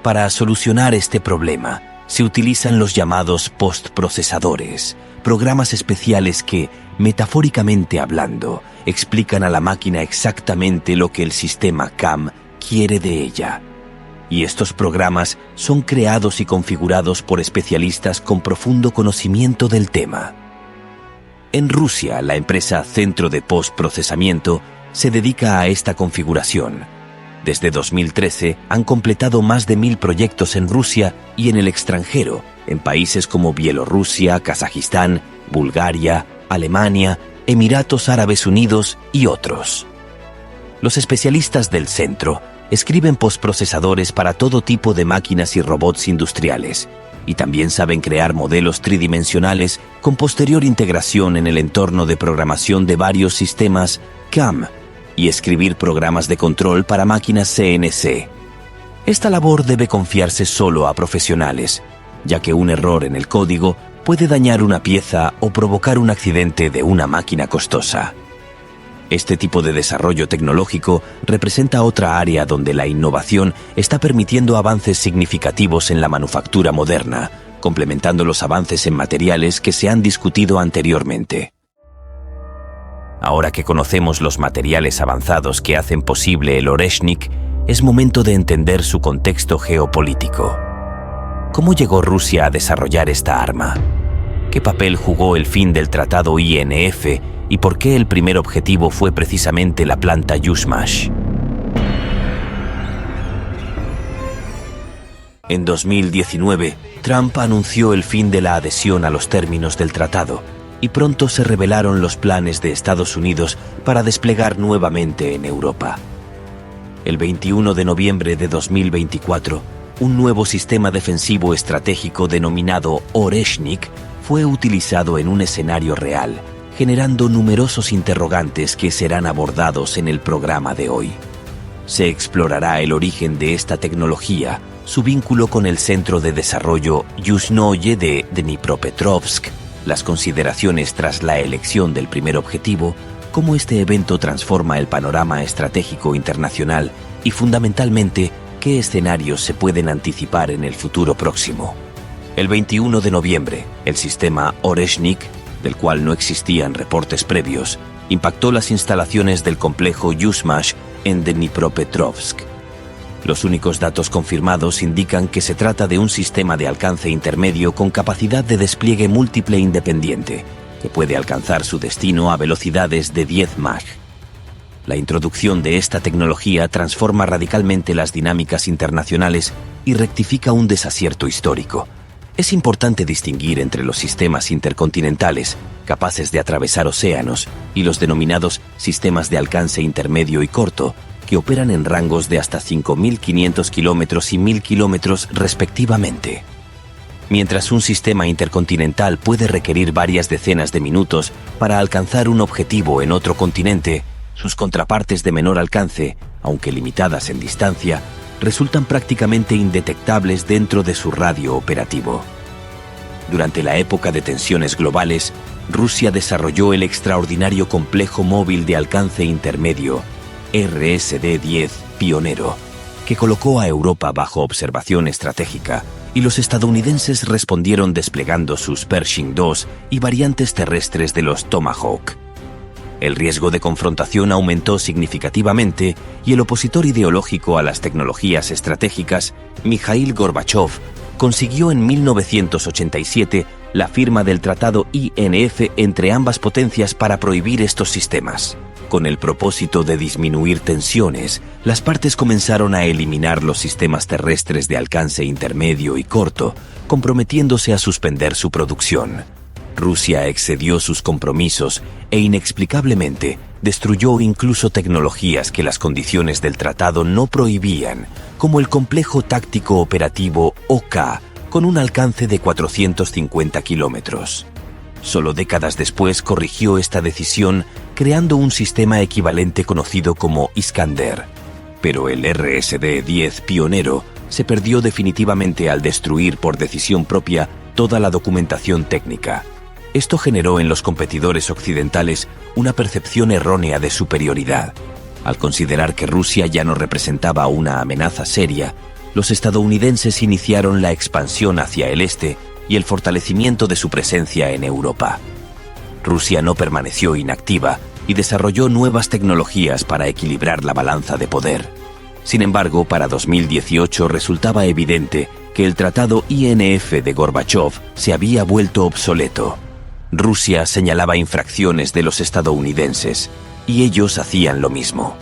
Para solucionar este problema, se utilizan los llamados postprocesadores, programas especiales que, metafóricamente hablando, explican a la máquina exactamente lo que el sistema CAM quiere de ella. Y estos programas son creados y configurados por especialistas con profundo conocimiento del tema. En Rusia, la empresa Centro de Postprocesamiento se dedica a esta configuración. Desde 2013 han completado más de 1000 proyectos en Rusia y en el extranjero, en países como Bielorrusia, Kazajistán, Bulgaria, Alemania, Emiratos Árabes Unidos y otros. Los especialistas del centro escriben postprocesadores para todo tipo de máquinas y robots industriales, y también saben crear modelos tridimensionales con posterior integración en el entorno de programación de varios sistemas CAM y escribir programas de control para máquinas CNC. Esta labor debe confiarse solo a profesionales, ya que un error en el código puede dañar una pieza o provocar un accidente de una máquina costosa. Este tipo de desarrollo tecnológico representa otra área donde la innovación está permitiendo avances significativos en la manufactura moderna, complementando los avances en materiales que se han discutido anteriormente. Ahora que conocemos los materiales avanzados que hacen posible el Oreshnik, es momento de entender su contexto geopolítico. ¿Cómo llegó Rusia a desarrollar esta arma? ¿Qué papel jugó el fin del tratado INF y por qué el primer objetivo fue precisamente la planta Yuzhmash? En 2019, Trump anunció el fin de la adhesión a los términos del tratado, y pronto se revelaron los planes de Estados Unidos para desplegar nuevamente en Europa. El 21 de noviembre de 2024, un nuevo sistema defensivo estratégico denominado Oreshnik fue utilizado en un escenario real, generando numerosos interrogantes que serán abordados en el programa de hoy. se explorará el origen de esta tecnología, su vínculo con el Centro de Desarrollo Yuzhnoye de Dnipropetrovsk, las consideraciones tras la elección del primer objetivo, cómo este evento transforma el panorama estratégico internacional y, fundamentalmente, qué escenarios se pueden anticipar en el futuro próximo. El 21 de noviembre, el sistema Oreshnik, del cual no existían reportes previos, impactó las instalaciones del complejo Yuzhmash en Dnipropetrovsk. Los únicos datos confirmados indican que se trata de un sistema de alcance intermedio con capacidad de despliegue múltiple independiente, que puede alcanzar su destino a velocidades de 10 Mach. La introducción de esta tecnología transforma radicalmente las dinámicas internacionales y rectifica un desacierto histórico. Es importante distinguir entre los sistemas intercontinentales, capaces de atravesar océanos, y los denominados sistemas de alcance intermedio y corto, que operan en rangos de hasta 5.500 kilómetros y 1.000 kilómetros respectivamente. Mientras un sistema intercontinental puede requerir varias decenas de minutos para alcanzar un objetivo en otro continente, sus contrapartes de menor alcance, aunque limitadas en distancia, resultan prácticamente indetectables dentro de su radio operativo. Durante la época de tensiones globales, Rusia desarrolló el extraordinario complejo móvil de alcance intermedio, RSD-10 Pionero, que colocó a Europa bajo observación estratégica, y los estadounidenses respondieron desplegando sus Pershing II y variantes terrestres de los Tomahawk. El riesgo de confrontación aumentó significativamente y el opositor ideológico a las tecnologías estratégicas, Mikhail Gorbachev, consiguió en 1987 la firma del Tratado INF entre ambas potencias para prohibir estos sistemas. Con el propósito de disminuir tensiones, las partes comenzaron a eliminar los sistemas terrestres de alcance intermedio y corto, comprometiéndose a suspender su producción. Rusia excedió sus compromisos e inexplicablemente destruyó incluso tecnologías que las condiciones del tratado no prohibían, como el complejo táctico operativo OK, con un alcance de 450 kilómetros. Solo décadas después corrigió esta decisión creando un sistema equivalente conocido como Iskander. Pero el RSD-10 Pionero se perdió definitivamente al destruir por decisión propia toda la documentación técnica. Esto generó en los competidores occidentales una percepción errónea de superioridad. Al considerar que Rusia ya no representaba una amenaza seria, los estadounidenses iniciaron la expansión hacia el este y el fortalecimiento de su presencia en Europa. Rusia no permaneció inactiva y desarrolló nuevas tecnologías para equilibrar la balanza de poder. Sin embargo, para 2018 resultaba evidente que el tratado INF de Gorbachev se había vuelto obsoleto. Rusia señalaba infracciones de los estadounidenses, y ellos hacían lo mismo.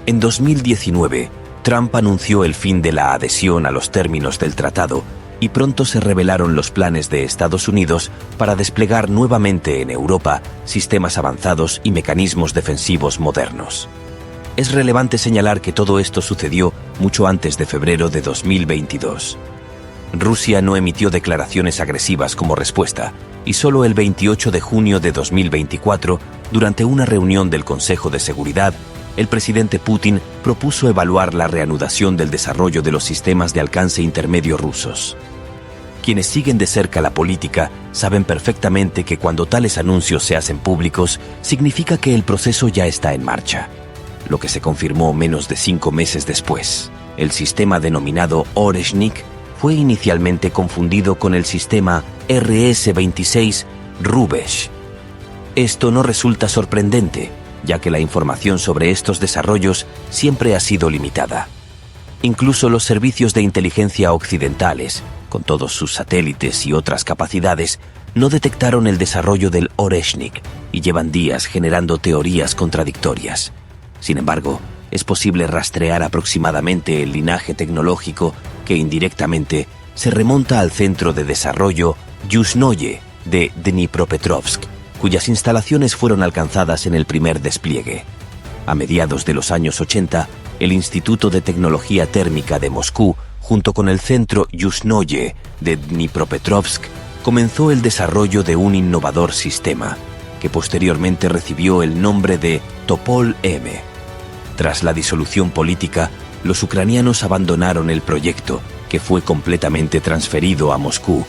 En 2019, Trump anunció el fin de la adhesión a los términos del tratado, y pronto se revelaron los planes de Estados Unidos para desplegar nuevamente en Europa sistemas avanzados y mecanismos defensivos modernos. Es relevante señalar que todo esto sucedió mucho antes de febrero de 2022. Rusia no emitió declaraciones agresivas como respuesta, y solo el 28 de junio de 2024, durante una reunión del Consejo de Seguridad, el presidente Putin propuso evaluar la reanudación del desarrollo de los sistemas de alcance intermedio rusos. Quienes siguen de cerca la política saben perfectamente que cuando tales anuncios se hacen públicos, significa que el proceso ya está en marcha. Lo que se confirmó menos de 5 meses después. El sistema denominado Oreshnik fue inicialmente confundido con el sistema RS-26 Rubesh. Esto no resulta sorprendente, ya que la información sobre estos desarrollos siempre ha sido limitada. Incluso los servicios de inteligencia occidentales, con todos sus satélites y otras capacidades, no detectaron el desarrollo del Oreshnik y llevan días generando teorías contradictorias. Sin embargo, es posible rastrear aproximadamente el linaje tecnológico que indirectamente se remonta al centro de desarrollo Yuzhnoye de Dnipropetrovsk, cuyas instalaciones fueron alcanzadas en el primer despliegue. A mediados de los años 80, el Instituto de Tecnología Térmica de Moscú, junto con el centro Yuzhnoye de Dnipropetrovsk, comenzó el desarrollo de un innovador sistema, que posteriormente recibió el nombre de Topol-M. Tras la disolución política, los ucranianos abandonaron el proyecto, que fue completamente transferido a Moscú.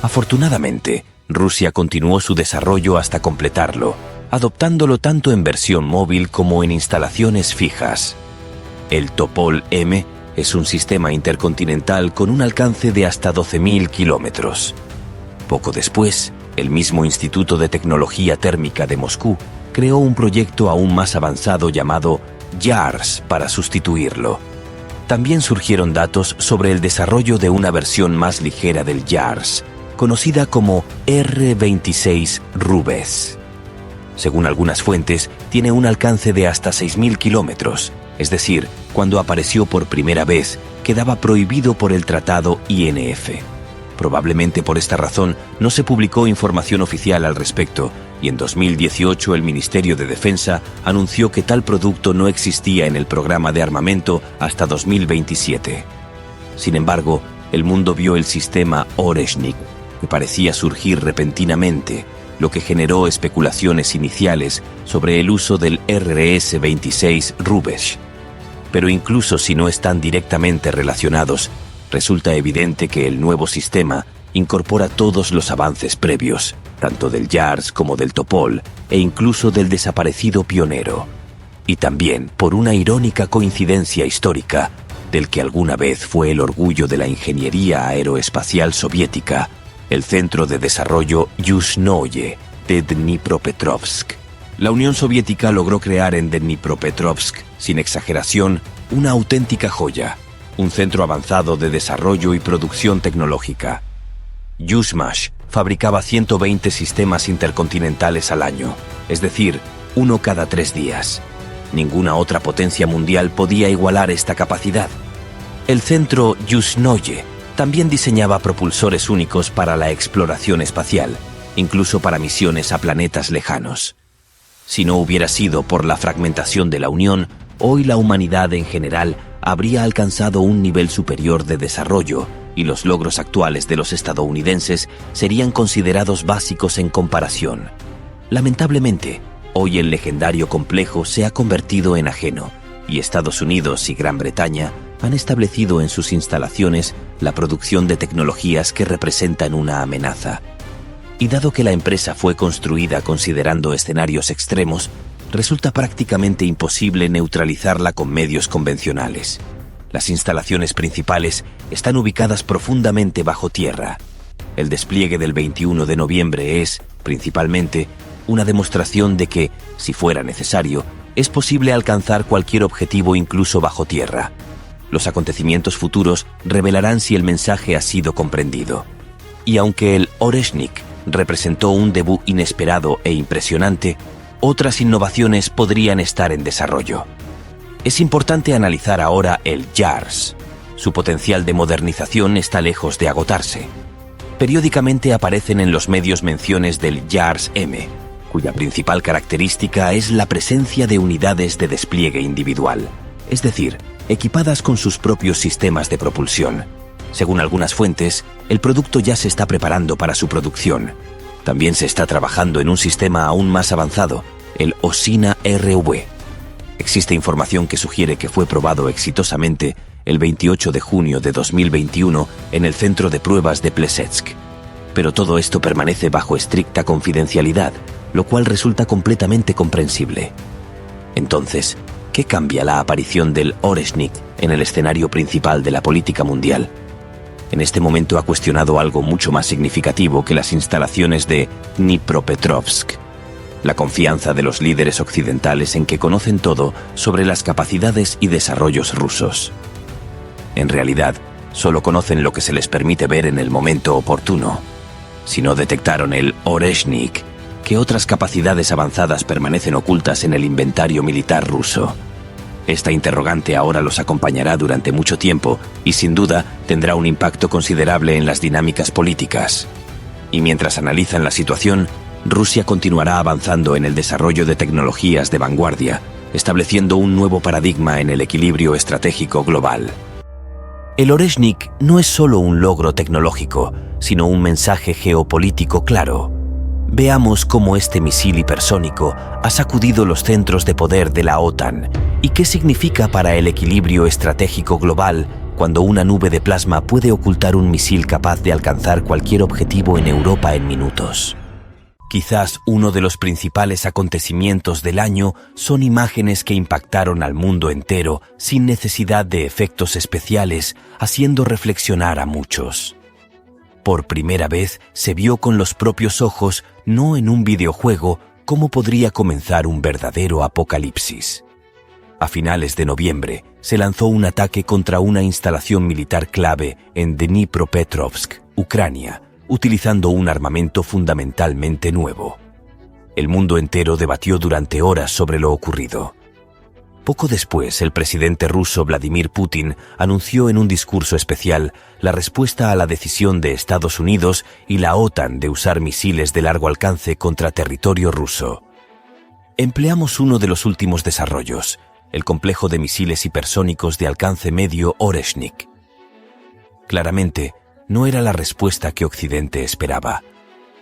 Afortunadamente, Rusia continuó su desarrollo hasta completarlo, adoptándolo tanto en versión móvil como en instalaciones fijas. El Topol-M es un sistema intercontinental con un alcance de hasta 12.000 kilómetros. Poco después, el mismo Instituto de Tecnología Térmica de Moscú creó un proyecto aún más avanzado llamado YARS para sustituirlo. También surgieron datos sobre el desarrollo de una versión más ligera del YARS, conocida como R-26 Rubes. Según algunas fuentes, tiene un alcance de hasta 6.000 kilómetros, es decir, cuando apareció por primera vez, quedaba prohibido por el Tratado INF. Probablemente por esta razón no se publicó información oficial al respecto, y en 2018 el Ministerio de Defensa anunció que tal producto no existía en el programa de armamento hasta 2027. Sin embargo, el mundo vio el sistema Oreshnik, que parecía surgir repentinamente, lo que generó especulaciones iniciales sobre el uso del RS-26 Rubes. Pero incluso si no están directamente relacionados, resulta evidente que el nuevo sistema incorpora todos los avances previos, tanto del YARS como del Topol, e incluso del desaparecido Pionero. Y también, por una irónica coincidencia histórica, del que alguna vez fue el orgullo de la ingeniería aeroespacial soviética, el Centro de Desarrollo Yuzhnoye de Dnipropetrovsk. La Unión Soviética logró crear en Dnipropetrovsk, sin exageración, una auténtica joya, un centro avanzado de desarrollo y producción tecnológica. Yuzhmash fabricaba 120 sistemas intercontinentales al año, es decir, uno cada 3 días. Ninguna otra potencia mundial podía igualar esta capacidad. El centro Yuzhnoye también diseñaba propulsores únicos para la exploración espacial, incluso para misiones a planetas lejanos. Si no hubiera sido por la fragmentación de la Unión, hoy la humanidad en general habría alcanzado un nivel superior de desarrollo y los logros actuales de los estadounidenses serían considerados básicos en comparación. Lamentablemente, hoy el legendario complejo se ha convertido en ajeno y Estados Unidos y Gran Bretaña han establecido en sus instalaciones la producción de tecnologías que representan una amenaza. Y dado que la empresa fue construida considerando escenarios extremos, resulta prácticamente imposible neutralizarla con medios convencionales. Las instalaciones principales están ubicadas profundamente bajo tierra. El despliegue del 21 de noviembre es, principalmente, una demostración de que, si fuera necesario, es posible alcanzar cualquier objetivo incluso bajo tierra. Los acontecimientos futuros revelarán si el mensaje ha sido comprendido. Y aunque el Oreshnik representó un debut inesperado e impresionante, otras innovaciones podrían estar en desarrollo. Es importante analizar ahora el YARS. Su potencial de modernización está lejos de agotarse. Periódicamente aparecen en los medios menciones del YARS-M, cuya principal característica es la presencia de unidades de despliegue individual, es decir, equipadas con sus propios sistemas de propulsión. Según algunas fuentes, el producto ya se está preparando para su producción. También se está trabajando en un sistema aún más avanzado, el Osina-RV. Existe información que sugiere que fue probado exitosamente el 28 de junio de 2021 en el centro de pruebas de Plesetsk. Pero todo esto permanece bajo estricta confidencialidad, lo cual resulta completamente comprensible. Entonces, ¿qué cambia la aparición del Oreshnik en el escenario principal de la política mundial? En este momento ha cuestionado algo mucho más significativo que las instalaciones de Dnipropetrovsk: la confianza de los líderes occidentales en que conocen todo sobre las capacidades y desarrollos rusos. En realidad, solo conocen lo que se les permite ver en el momento oportuno. Si no detectaron el Oreshnik, ¿qué otras capacidades avanzadas permanecen ocultas en el inventario militar ruso? Esta interrogante ahora los acompañará durante mucho tiempo y sin duda tendrá un impacto considerable en las dinámicas políticas. Y mientras analizan la situación, Rusia continuará avanzando en el desarrollo de tecnologías de vanguardia, estableciendo un nuevo paradigma en el equilibrio estratégico global. El Oreshnik no es solo un logro tecnológico, sino un mensaje geopolítico claro. Veamos cómo este misil hipersónico ha sacudido los centros de poder de la OTAN y qué significa para el equilibrio estratégico global cuando una nube de plasma puede ocultar un misil capaz de alcanzar cualquier objetivo en Europa en minutos. Quizás uno de los principales acontecimientos del año son imágenes que impactaron al mundo entero sin necesidad de efectos especiales, haciendo reflexionar a muchos. Por primera vez se vio con los propios ojos, no en un videojuego, cómo podría comenzar un verdadero apocalipsis. A finales de noviembre se lanzó un ataque contra una instalación militar clave en Dnipropetrovsk, Ucrania, utilizando un armamento fundamentalmente nuevo. El mundo entero debatió durante horas sobre lo ocurrido. Poco después, el presidente ruso Vladimir Putin anunció en un discurso especial la respuesta a la decisión de Estados Unidos y la OTAN de usar misiles de largo alcance contra territorio ruso. Empleamos uno de los últimos desarrollos, el complejo de misiles hipersónicos de alcance medio Oreshnik. Claramente, no era la respuesta que Occidente esperaba.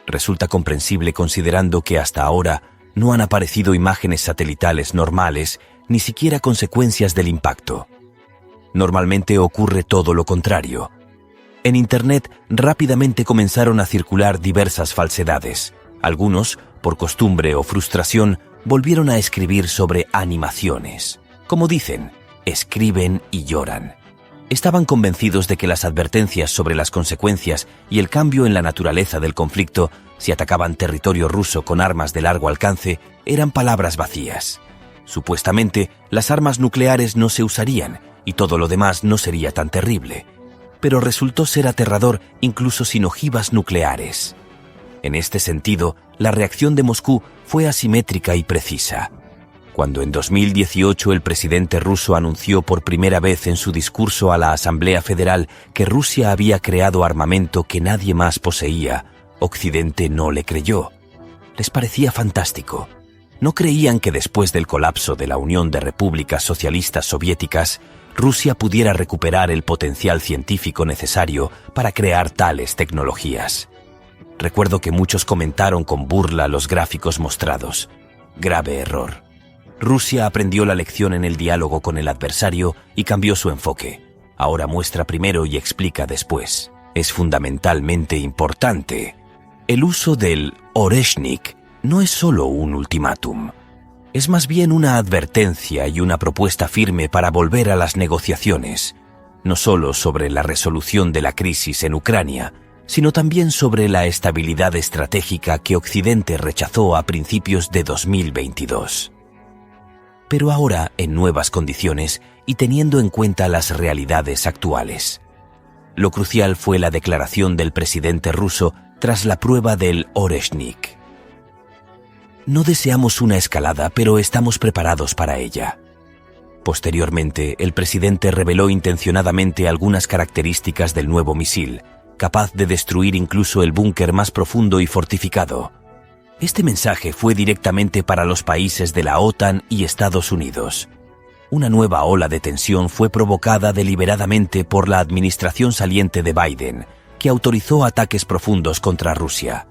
Resulta comprensible considerando que hasta ahora no han aparecido imágenes satelitales normales, ni siquiera consecuencias del impacto. Normalmente ocurre todo lo contrario. En Internet rápidamente comenzaron a circular diversas falsedades. Algunos, por costumbre o frustración, volvieron a escribir sobre animaciones. Como dicen, escriben y lloran. Estaban convencidos de que las advertencias sobre las consecuencias y el cambio en la naturaleza del conflicto, si atacaban territorio ruso con armas de largo alcance, eran palabras vacías. Supuestamente, las armas nucleares no se usarían y todo lo demás no sería tan terrible. Pero resultó ser aterrador incluso sin ojivas nucleares. En este sentido, la reacción de Moscú fue asimétrica y precisa. Cuando en 2018 el presidente ruso anunció por primera vez en su discurso a la Asamblea Federal que Rusia había creado armamento que nadie más poseía, Occidente no le creyó. Les parecía fantástico. No creían que después del colapso de la Unión de Repúblicas Socialistas Soviéticas, Rusia pudiera recuperar el potencial científico necesario para crear tales tecnologías. Recuerdo que muchos comentaron con burla los gráficos mostrados. Grave error. Rusia aprendió la lección en el diálogo con el adversario y cambió su enfoque. Ahora muestra primero y explica después. Es fundamentalmente importante. El uso del Oreshnik no es solo un ultimátum. Es más bien una advertencia y una propuesta firme para volver a las negociaciones, no solo sobre la resolución de la crisis en Ucrania, sino también sobre la estabilidad estratégica que Occidente rechazó a principios de 2022. Pero ahora en nuevas condiciones y teniendo en cuenta las realidades actuales. Lo crucial fue la declaración del presidente ruso tras la prueba del Oreshnik. No deseamos una escalada, pero estamos preparados para ella. Posteriormente, el presidente reveló intencionadamente algunas características del nuevo misil, capaz de destruir incluso el búnker más profundo y fortificado. Este mensaje fue directamente para los países de la OTAN y Estados Unidos. Una nueva ola de tensión fue provocada deliberadamente por la administración saliente de Biden, que autorizó ataques profundos contra Rusia.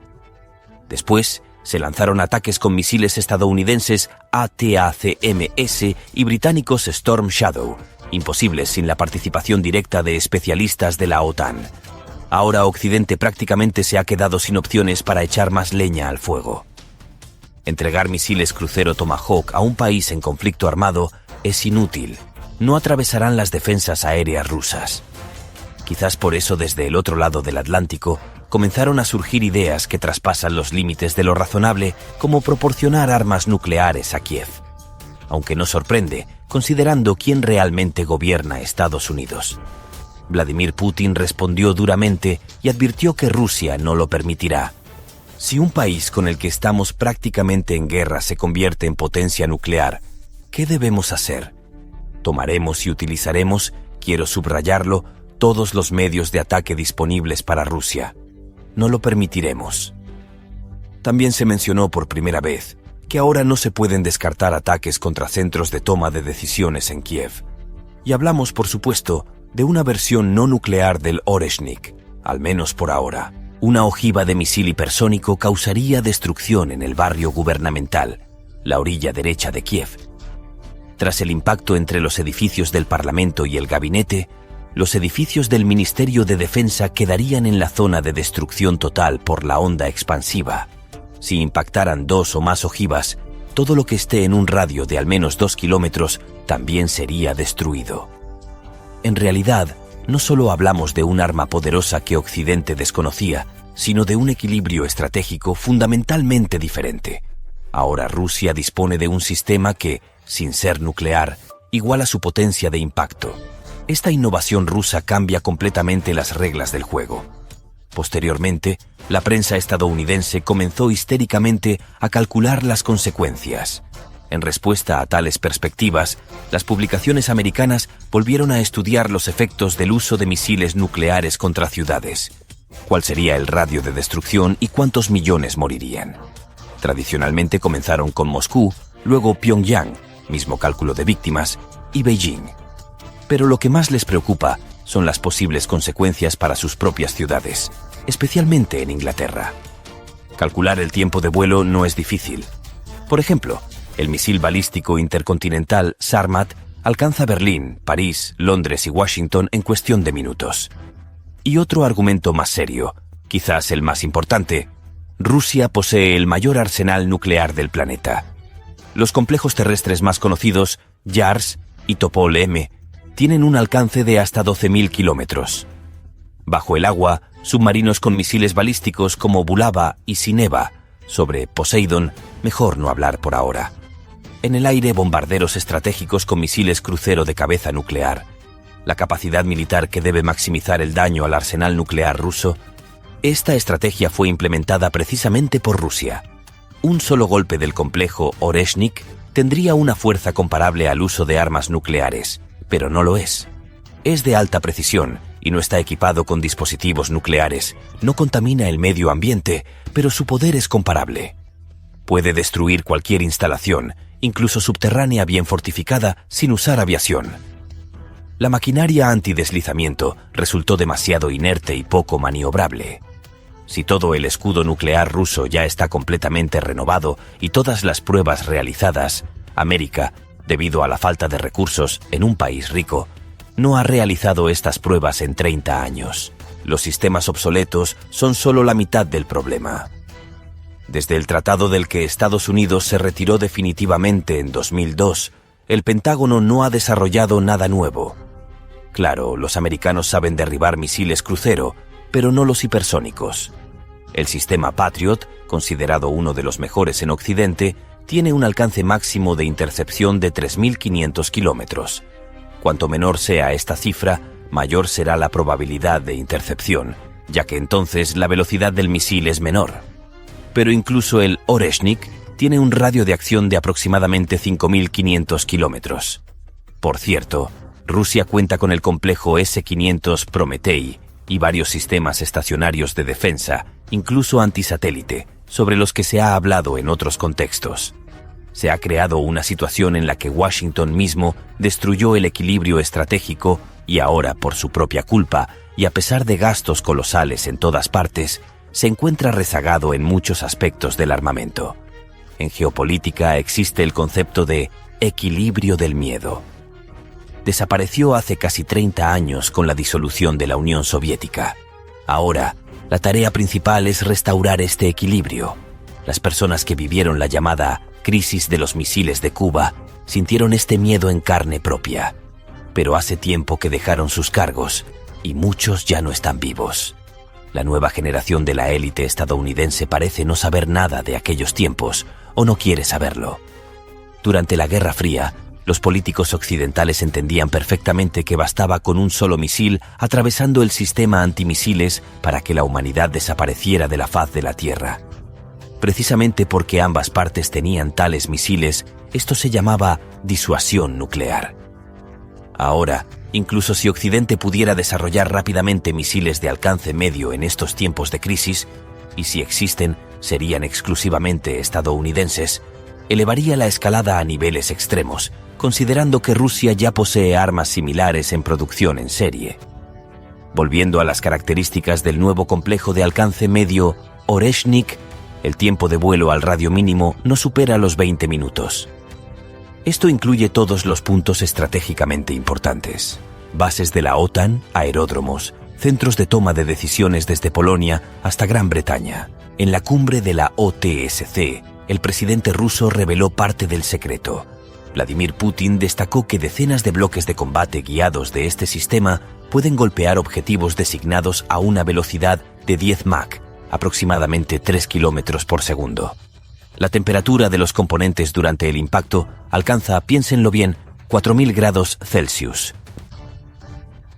Después, se lanzaron ataques con misiles estadounidenses ATACMS y británicos Storm Shadow, imposibles sin la participación directa de especialistas de la OTAN. Ahora Occidente prácticamente se ha quedado sin opciones para echar más leña al fuego. Entregar misiles crucero Tomahawk a un país en conflicto armado es inútil. No atravesarán las defensas aéreas rusas. Quizás por eso desde el otro lado del Atlántico comenzaron a surgir ideas que traspasan los límites de lo razonable, como proporcionar armas nucleares a Kiev. Aunque no sorprende, considerando quién realmente gobierna Estados Unidos. Vladimir Putin respondió duramente y advirtió que Rusia no lo permitirá. Si un país con el que estamos prácticamente en guerra se convierte en potencia nuclear, ¿qué debemos hacer? Tomaremos y utilizaremos, quiero subrayarlo, todos los medios de ataque disponibles para Rusia. No lo permitiremos. También se mencionó por primera vez que ahora no se pueden descartar ataques contra centros de toma de decisiones en Kiev. Y hablamos, por supuesto, de una versión no nuclear del Oreshnik, al menos por ahora. Una ojiva de misil hipersónico causaría destrucción en el barrio gubernamental, la orilla derecha de Kiev. Tras el impacto entre los edificios del Parlamento y el gabinete, los edificios del Ministerio de Defensa quedarían en la zona de destrucción total por la onda expansiva. Si impactaran 2 o más ojivas, todo lo que esté en un radio de al menos 2 kilómetros también sería destruido. En realidad, no solo hablamos de un arma poderosa que Occidente desconocía, sino de un equilibrio estratégico fundamentalmente diferente. Ahora Rusia dispone de un sistema que, sin ser nuclear, iguala su potencia de impacto. Esta innovación rusa cambia completamente las reglas del juego. Posteriormente, la prensa estadounidense comenzó histéricamente a calcular las consecuencias. En respuesta a tales perspectivas, las publicaciones americanas volvieron a estudiar los efectos del uso de misiles nucleares contra ciudades. ¿Cuál sería el radio de destrucción y cuántos millones morirían? Tradicionalmente comenzaron con Moscú, luego Pyongyang, mismo cálculo de víctimas, y Beijing. Pero lo que más les preocupa son las posibles consecuencias para sus propias ciudades, especialmente en Inglaterra. Calcular el tiempo de vuelo no es difícil. Por ejemplo, el misil balístico intercontinental Sarmat alcanza Berlín, París, Londres y Washington en cuestión de minutos. Y otro argumento más serio, quizás el más importante: Rusia posee el mayor arsenal nuclear del planeta. Los complejos terrestres más conocidos, Yars y Topol-M, tienen un alcance de hasta 12.000 kilómetros. Bajo el agua, submarinos con misiles balísticos como Bulava y Sineva. Sobre Poseidon, mejor no hablar por ahora. En el aire, bombarderos estratégicos con misiles crucero de cabeza nuclear. La capacidad militar que debe maximizar el daño al arsenal nuclear ruso. Esta estrategia fue implementada precisamente por Rusia. Un solo golpe del complejo Oreshnik tendría una fuerza comparable al uso de armas nucleares, pero no lo es. Es de alta precisión y no está equipado con dispositivos nucleares. No contamina el medio ambiente, pero su poder es comparable. Puede destruir cualquier instalación, incluso subterránea bien fortificada, sin usar aviación. La maquinaria antideslizamiento resultó demasiado inerte y poco maniobrable. Si todo el escudo nuclear ruso ya está completamente renovado y todas las pruebas realizadas, América, debido a la falta de recursos en un país rico, no ha realizado estas pruebas en 30 años. Los sistemas obsoletos son solo la mitad del problema. Desde el tratado del que Estados Unidos se retiró definitivamente en 2002, el Pentágono no ha desarrollado nada nuevo. Claro, los americanos saben derribar misiles crucero, pero no los hipersónicos. El sistema Patriot, considerado uno de los mejores en Occidente, tiene un alcance máximo de intercepción de 3.500 kilómetros. Cuanto menor sea esta cifra, mayor será la probabilidad de intercepción, ya que entonces la velocidad del misil es menor. Pero incluso el Oreshnik tiene un radio de acción de aproximadamente 5.500 kilómetros. Por cierto, Rusia cuenta con el complejo S-500 Prometei y varios sistemas estacionarios de defensa, incluso antisatélite, sobre los que se ha hablado en otros contextos. Se ha creado una situación en la que Washington mismo destruyó el equilibrio estratégico y ahora, por su propia culpa, y a pesar de gastos colosales en todas partes, se encuentra rezagado en muchos aspectos del armamento. En geopolítica existe el concepto de equilibrio del miedo. Desapareció hace casi 30 años con la disolución de la Unión Soviética. Ahora, la tarea principal es restaurar este equilibrio. Las personas que vivieron la llamada crisis de los misiles de Cuba sintieron este miedo en carne propia. Pero hace tiempo que dejaron sus cargos y muchos ya no están vivos. La nueva generación de la élite estadounidense parece no saber nada de aquellos tiempos o no quiere saberlo. Durante la Guerra Fría, los políticos occidentales entendían perfectamente que bastaba con un solo misil atravesando el sistema antimisiles para que la humanidad desapareciera de la faz de la Tierra. Precisamente porque ambas partes tenían tales misiles, esto se llamaba disuasión nuclear. Ahora, incluso si Occidente pudiera desarrollar rápidamente misiles de alcance medio en estos tiempos de crisis, y si existen, serían exclusivamente estadounidenses, elevaría la escalada a niveles extremos, considerando que Rusia ya posee armas similares en producción en serie. Volviendo a las características del nuevo complejo de alcance medio Oreshnik, el tiempo de vuelo al radio mínimo no supera los 20 minutos. Esto incluye todos los puntos estratégicamente importantes: bases de la OTAN, aeródromos, centros de toma de decisiones desde Polonia hasta Gran Bretaña. En la cumbre de la OTSC, el presidente ruso reveló parte del secreto. Vladimir Putin destacó que decenas de bloques de combate guiados de este sistema pueden golpear objetivos designados a una velocidad de 10 Mach, aproximadamente 3 kilómetros por segundo. La temperatura de los componentes durante el impacto alcanza, piénsenlo bien, 4000 grados Celsius.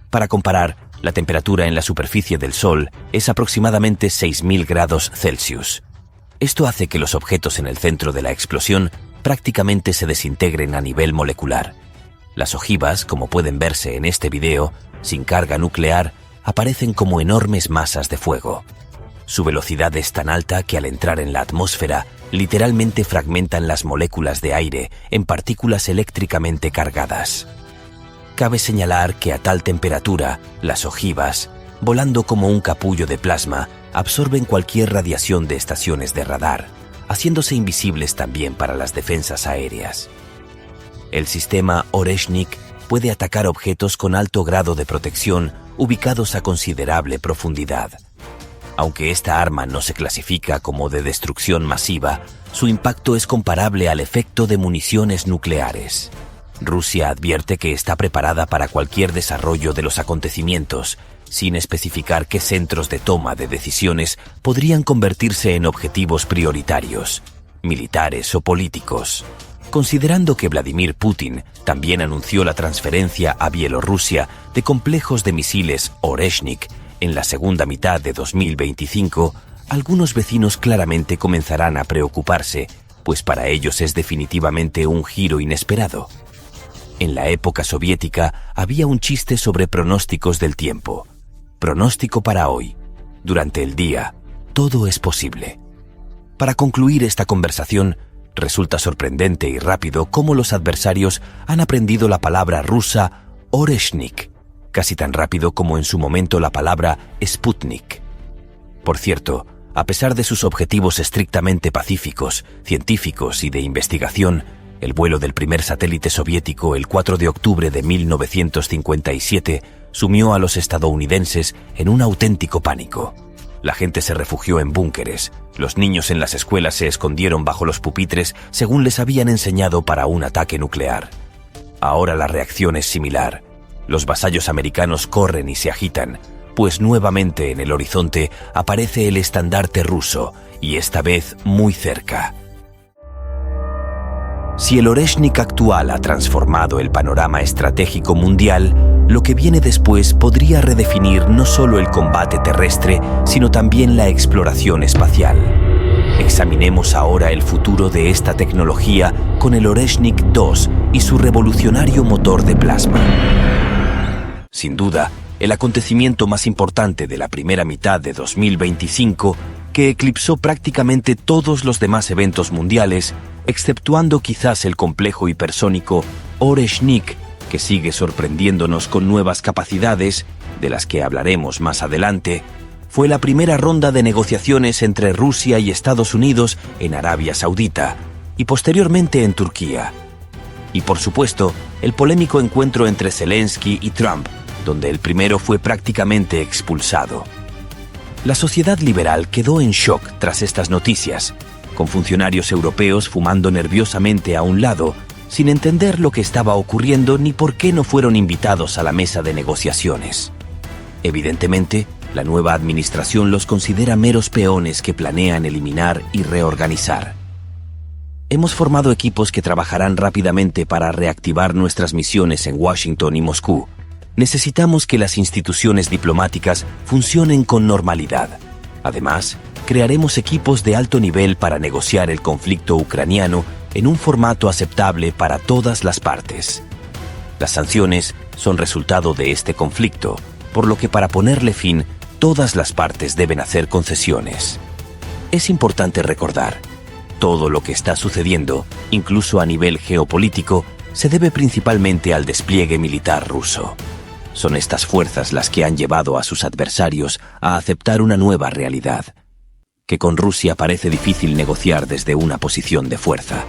Para comparar, la temperatura en la superficie del Sol es aproximadamente 6000 grados Celsius. Esto hace que los objetos en el centro de la explosión prácticamente se desintegren a nivel molecular. Las ojivas, como pueden verse en este video, sin carga nuclear, aparecen como enormes masas de fuego. Su velocidad es tan alta que al entrar en la atmósfera, literalmente fragmentan las moléculas de aire en partículas eléctricamente cargadas. Cabe señalar que a tal temperatura, las ojivas, volando como un capullo de plasma, absorben cualquier radiación de estaciones de radar, haciéndose invisibles también para las defensas aéreas. El sistema Oreshnik puede atacar objetos con alto grado de protección ubicados a considerable profundidad. Aunque esta arma no se clasifica como de destrucción masiva, su impacto es comparable al efecto de municiones nucleares. Rusia advierte que está preparada para cualquier desarrollo de los acontecimientos, sin especificar qué centros de toma de decisiones podrían convertirse en objetivos prioritarios, militares o políticos. Considerando que Vladimir Putin también anunció la transferencia a Bielorrusia de complejos de misiles Oreshnik en la segunda mitad de 2025, algunos vecinos claramente comenzarán a preocuparse, pues para ellos es definitivamente un giro inesperado. En la época soviética había un chiste sobre pronósticos del tiempo. Pronóstico para hoy. Durante el día, todo es posible. Para concluir esta conversación, resulta sorprendente y rápido cómo los adversarios han aprendido la palabra rusa Oreshnik, casi tan rápido como en su momento la palabra Sputnik. Por cierto, a pesar de sus objetivos estrictamente pacíficos, científicos y de investigación, el vuelo del primer satélite soviético el 4 de octubre de 1957 sumió a los estadounidenses en un auténtico pánico. La gente se refugió en búnkeres, los niños en las escuelas se escondieron bajo los pupitres según les habían enseñado para un ataque nuclear. Ahora la reacción es similar. Los vasallos americanos corren y se agitan, pues nuevamente en el horizonte aparece el estandarte ruso, y esta vez muy cerca. Si el Oreshnik actual ha transformado el panorama estratégico mundial, lo que viene después podría redefinir no solo el combate terrestre, sino también la exploración espacial. Examinemos ahora el futuro de esta tecnología con el Oreshnik 2 y su revolucionario motor de plasma. Sin duda, el acontecimiento más importante de la primera mitad de 2025, que eclipsó prácticamente todos los demás eventos mundiales, exceptuando quizás el complejo hipersónico Oreshnik, que sigue sorprendiéndonos con nuevas capacidades, de las que hablaremos más adelante, fue la primera ronda de negociaciones entre Rusia y Estados Unidos en Arabia Saudita, y posteriormente en Turquía. Y por supuesto, el polémico encuentro entre Zelensky y Trump, donde el primero fue prácticamente expulsado. La sociedad liberal quedó en shock tras estas noticias, con funcionarios europeos fumando nerviosamente a un lado, sin entender lo que estaba ocurriendo ni por qué no fueron invitados a la mesa de negociaciones. Evidentemente, la nueva administración los considera meros peones que planean eliminar y reorganizar. Hemos formado equipos que trabajarán rápidamente para reactivar nuestras misiones en Washington y Moscú. Necesitamos que las instituciones diplomáticas funcionen con normalidad. Además, crearemos equipos de alto nivel para negociar el conflicto ucraniano en un formato aceptable para todas las partes. Las sanciones son resultado de este conflicto, por lo que para ponerle fin, todas las partes deben hacer concesiones. Es importante recordar, todo lo que está sucediendo, incluso a nivel geopolítico, se debe principalmente al despliegue militar ruso. Son estas fuerzas las que han llevado a sus adversarios a aceptar una nueva realidad, que con Rusia parece difícil negociar desde una posición de fuerza.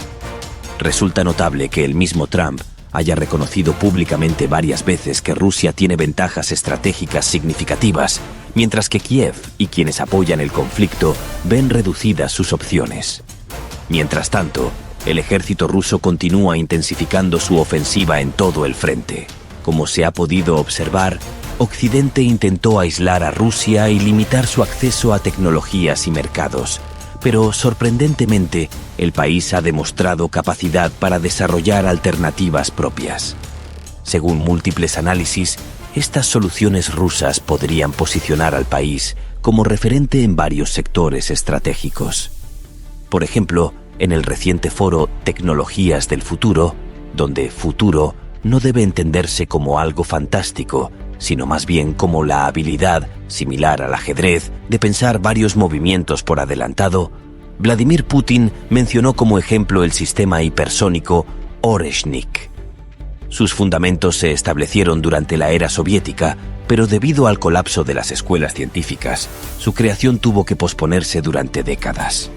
Resulta notable que el mismo Trump haya reconocido públicamente varias veces que Rusia tiene ventajas estratégicas significativas, mientras que Kiev y quienes apoyan el conflicto ven reducidas sus opciones. Mientras tanto, el ejército ruso continúa intensificando su ofensiva en todo el frente. Como se ha podido observar, Occidente intentó aislar a Rusia y limitar su acceso a tecnologías y mercados, pero sorprendentemente, el país ha demostrado capacidad para desarrollar alternativas propias. Según múltiples análisis, estas soluciones rusas podrían posicionar al país como referente en varios sectores estratégicos. Por ejemplo, en el reciente foro Tecnologías del Futuro, donde futuro no debe entenderse como algo fantástico, sino más bien como la habilidad, similar al ajedrez, de pensar varios movimientos por adelantado, Vladimir Putin mencionó como ejemplo el sistema hipersónico Oreshnik. Sus fundamentos se establecieron durante la era soviética, pero debido al colapso de las escuelas científicas, su creación tuvo que posponerse durante décadas.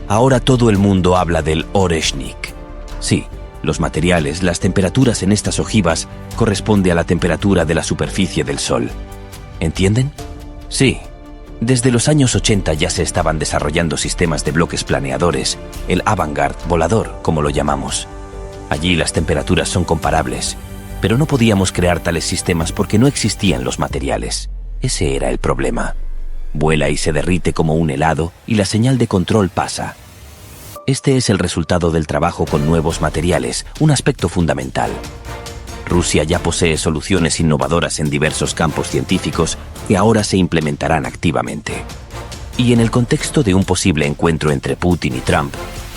Ahora todo el mundo habla del Oreshnik. Sí, los materiales, las temperaturas en estas ojivas corresponde a la temperatura de la superficie del Sol. ¿Entienden? Sí. Desde los años 80 ya se estaban desarrollando sistemas de bloques planeadores, el avant-garde volador, como lo llamamos. Allí las temperaturas son comparables, pero no podíamos crear tales sistemas porque no existían los materiales. Ese era el problema. Vuela y se derrite como un helado y la señal de control pasa. Este es el resultado del trabajo con nuevos materiales, un aspecto fundamental. Rusia ya posee soluciones innovadoras en diversos campos científicos que ahora se implementarán activamente. Y en el contexto de un posible encuentro entre Putin y Trump,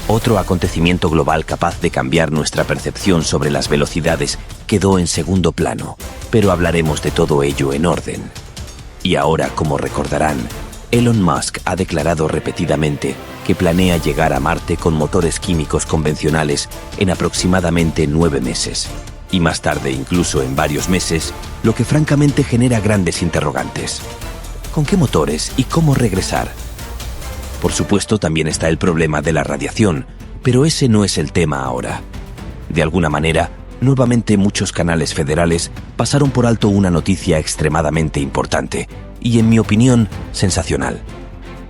otro acontecimiento global capaz de cambiar nuestra percepción sobre las velocidades quedó en segundo plano, pero hablaremos de todo ello en orden. Y ahora, como recordarán, Elon Musk ha declarado repetidamente que planea llegar a Marte con motores químicos convencionales en aproximadamente 9 meses, y más tarde incluso en varios meses, lo que francamente genera grandes interrogantes. ¿Con qué motores y cómo regresar? Por supuesto, también está el problema de la radiación, pero ese no es el tema ahora. De alguna manera, nuevamente muchos canales federales pasaron por alto una noticia extremadamente importante y, en mi opinión, sensacional.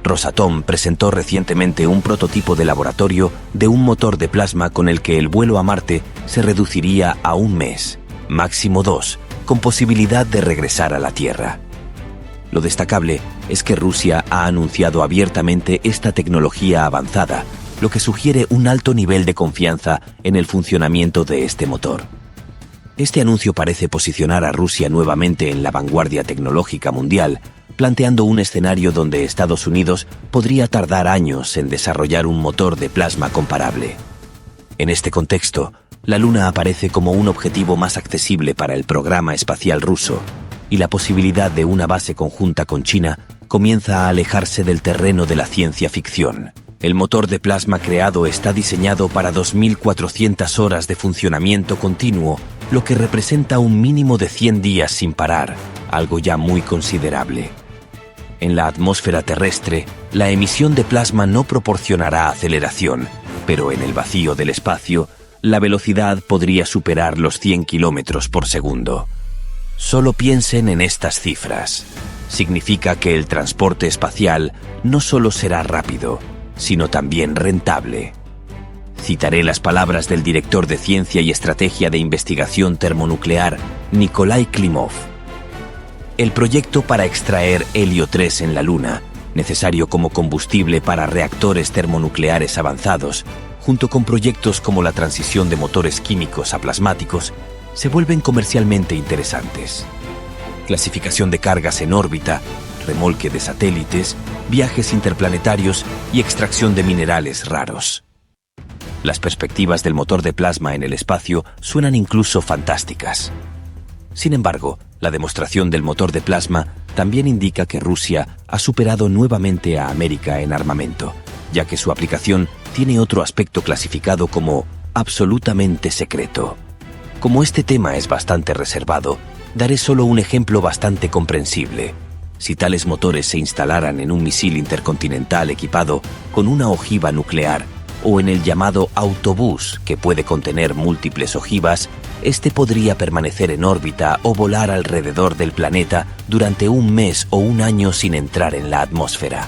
Rosatom presentó recientemente un prototipo de laboratorio de un motor de plasma con el que el vuelo a Marte se reduciría a 1 mes, máximo 2, con posibilidad de regresar a la Tierra. Lo destacable es que Rusia ha anunciado abiertamente esta tecnología avanzada, lo que sugiere un alto nivel de confianza en el funcionamiento de este motor. Este anuncio parece posicionar a Rusia nuevamente en la vanguardia tecnológica mundial, planteando un escenario donde Estados Unidos podría tardar años en desarrollar un motor de plasma comparable. En este contexto, la Luna aparece como un objetivo más accesible para el programa espacial ruso, y la posibilidad de una base conjunta con China comienza a alejarse del terreno de la ciencia ficción. El motor de plasma creado está diseñado para 2.400 horas de funcionamiento continuo, lo que representa un mínimo de 100 días sin parar, algo ya muy considerable. En la atmósfera terrestre, la emisión de plasma no proporcionará aceleración, pero en el vacío del espacio, la velocidad podría superar los 100 kilómetros por segundo. Solo piensen en estas cifras. Significa que el transporte espacial no solo será rápido, sino también rentable. Citaré las palabras del director de Ciencia y Estrategia de Investigación Termonuclear, Nikolai Klimov. El proyecto para extraer helio 3 en la Luna, necesario como combustible para reactores termonucleares avanzados, junto con proyectos como la transición de motores químicos a plasmáticos, se vuelven comercialmente interesantes. Clasificación de cargas en órbita, remolque de satélites, viajes interplanetarios y extracción de minerales raros. Las perspectivas del motor de plasma en el espacio suenan incluso fantásticas. Sin embargo, la demostración del motor de plasma también indica que Rusia ha superado nuevamente a América en armamento, ya que su aplicación tiene otro aspecto clasificado como absolutamente secreto. Como este tema es bastante reservado, Daré solo un ejemplo bastante comprensible. Si tales motores se instalaran en un misil intercontinental equipado con una ojiva nuclear o en el llamado autobús, que puede contener múltiples ojivas, este podría permanecer en órbita o volar alrededor del planeta durante un mes o un año sin entrar en la atmósfera.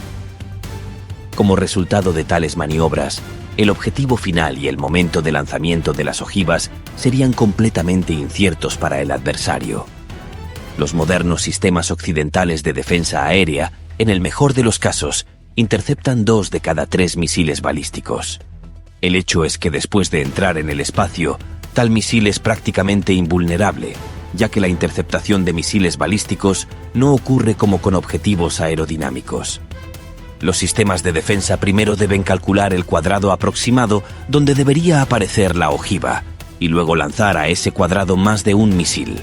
Como resultado de tales maniobras, el objetivo final y el momento de lanzamiento de las ojivas serían completamente inciertos para el adversario. Los modernos sistemas occidentales de defensa aérea, en el mejor de los casos, interceptan 2 de cada 3 misiles balísticos. El hecho es que después de entrar en el espacio, tal misil es prácticamente invulnerable, ya que la interceptación de misiles balísticos no ocurre como con objetivos aerodinámicos. Los sistemas de defensa primero deben calcular el cuadrado aproximado donde debería aparecer la ojiva, y luego lanzar a ese cuadrado más de un misil.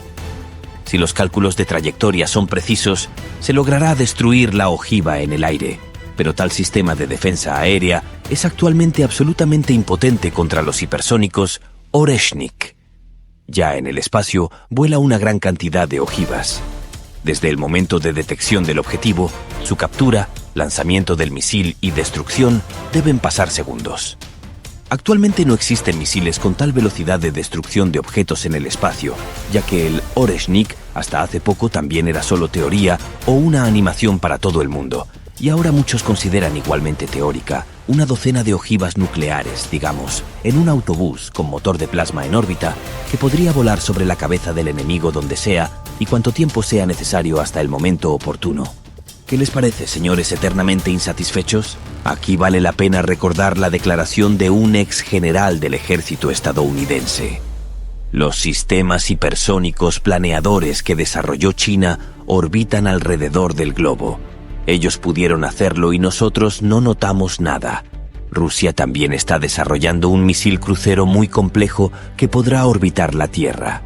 Si los cálculos de trayectoria son precisos, se logrará destruir la ojiva en el aire, pero tal sistema de defensa aérea es actualmente absolutamente impotente contra los hipersónicos Oreshnik. Ya en el espacio vuela una gran cantidad de ojivas. Desde el momento de detección del objetivo, su captura, lanzamiento del misil y destrucción deben pasar segundos. Actualmente no existen misiles con tal velocidad de destrucción de objetos en el espacio, ya que el Oreshnik hasta hace poco también era solo teoría o una animación para todo el mundo, y ahora muchos consideran igualmente teórica una docena de ojivas nucleares, digamos, en un autobús con motor de plasma en órbita que podría volar sobre la cabeza del enemigo donde sea y cuanto tiempo sea necesario hasta el momento oportuno. ¿Qué les parece, señores eternamente insatisfechos? Aquí vale la pena recordar la declaración de un ex general del ejército estadounidense. Los sistemas hipersónicos planeadores que desarrolló China orbitan alrededor del globo. Ellos pudieron hacerlo y nosotros no notamos nada. Rusia también está desarrollando un misil crucero muy complejo que podrá orbitar la Tierra.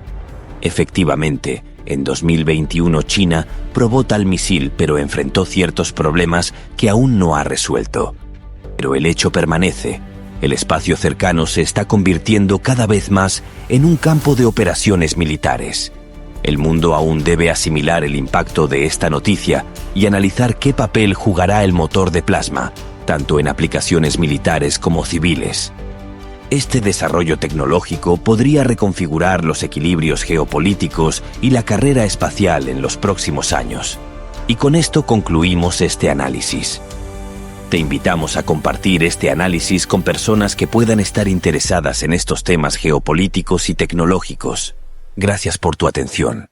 Efectivamente, en 2021 China probó tal misil, pero enfrentó ciertos problemas que aún no ha resuelto. Pero el hecho permanece. El espacio cercano se está convirtiendo cada vez más en un campo de operaciones militares. El mundo aún debe asimilar el impacto de esta noticia y analizar qué papel jugará el motor de plasma, tanto en aplicaciones militares como civiles. Este desarrollo tecnológico podría reconfigurar los equilibrios geopolíticos y la carrera espacial en los próximos años. Y con esto concluimos este análisis. Te invitamos a compartir este análisis con personas que puedan estar interesadas en estos temas geopolíticos y tecnológicos. Gracias por tu atención.